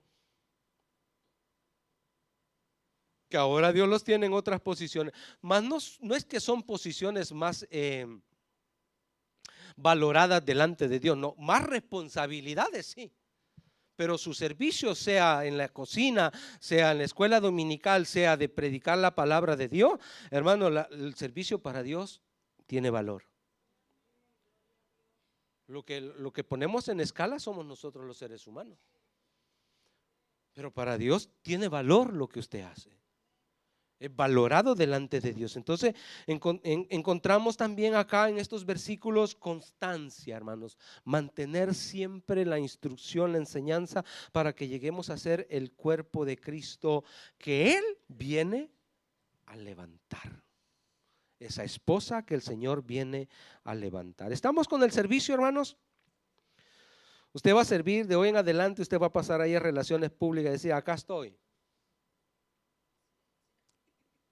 que ahora Dios los tiene en otras posiciones. Más no es que son posiciones más valoradas delante de Dios, no, más responsabilidades, sí. Pero su servicio, sea en la cocina, sea en la escuela dominical, sea de predicar la palabra de Dios, hermano, el servicio para Dios tiene valor. Lo que ponemos en escala somos nosotros los seres humanos. Pero para Dios tiene valor lo que usted hace. Es valorado delante de Dios. Entonces encontramos también acá en estos versículos constancia, hermanos, mantener siempre la instrucción, la enseñanza, para que lleguemos a ser el cuerpo de Cristo que Él viene a levantar, esa esposa que el Señor viene a levantar. ¿Estamos con el servicio, hermanos? Usted va a servir de hoy en adelante, usted va a pasar ahí a relaciones públicas y decir, acá estoy.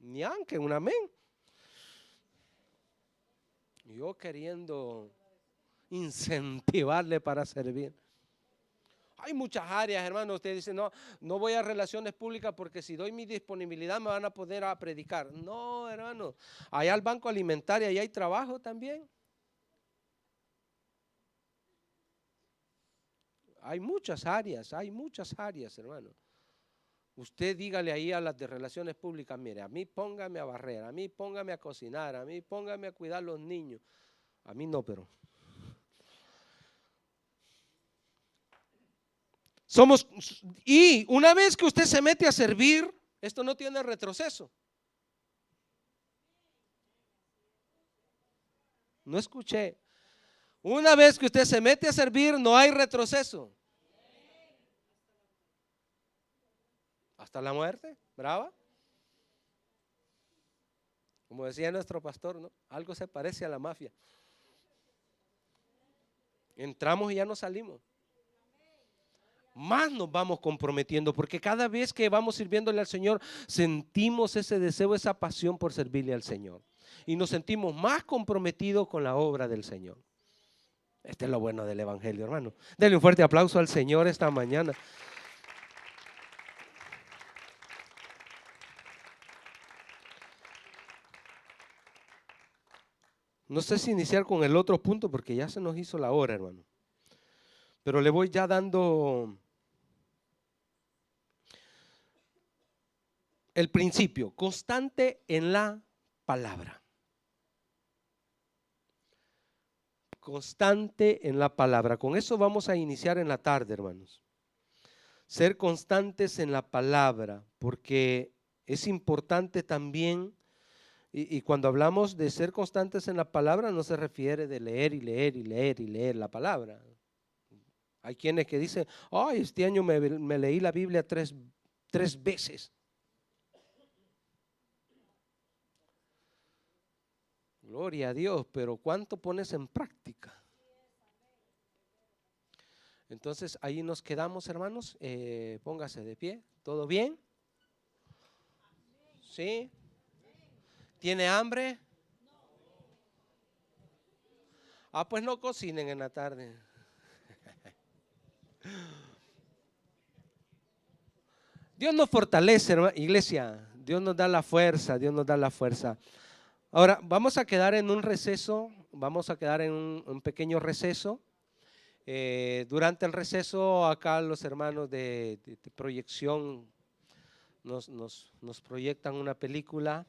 Ni aunque un amén. Yo queriendo incentivarle para servir. Hay muchas áreas, hermano. Usted dice, no, no voy a relaciones públicas porque si doy mi disponibilidad me van a poder a predicar. No, hermano. Allá al banco alimentario, allá hay trabajo también. Hay muchas áreas, hermano. Usted dígale ahí a las de relaciones públicas, mire, a mí póngame a barrer, a mí póngame a cocinar, a mí póngame a cuidar los niños. A mí no, pero y una vez que usted se mete a servir, esto no tiene retroceso. No escuché. Una vez que usted se mete a servir, no hay retroceso. Hasta la muerte, brava. Como decía nuestro pastor, ¿no? Algo se parece a la mafia. Entramos y ya no salimos. Más nos vamos comprometiendo, porque cada vez que vamos sirviéndole al Señor, sentimos ese deseo, esa pasión por servirle al Señor. Y nos sentimos más comprometidos con la obra del Señor. Este es lo bueno del Evangelio, hermano. Denle un fuerte aplauso al Señor esta mañana. No sé si iniciar con el otro punto porque ya se nos hizo la hora, hermano. Pero le voy ya dando el principio, constante en la palabra. Constante en la palabra. Con eso vamos a iniciar en la tarde, hermanos. Ser constantes en la palabra, porque es importante también, y cuando hablamos de ser constantes en la palabra, no se refiere de leer y leer y leer y leer la palabra. Hay quienes que dicen, ay, este año me leí la Biblia tres veces. Gloria a Dios, pero ¿cuánto pones en práctica? Entonces ahí nos quedamos, hermanos. Póngase de pie. ¿Todo bien? ¿Sí? ¿Tiene hambre? Ah, pues no cocinen en la tarde. Dios nos fortalece, hermano, iglesia. Dios nos da la fuerza, Dios nos da la fuerza. Ahora, vamos a quedar en un receso, vamos a quedar en un pequeño receso. Durante el receso, acá los hermanos de proyección nos proyectan una película.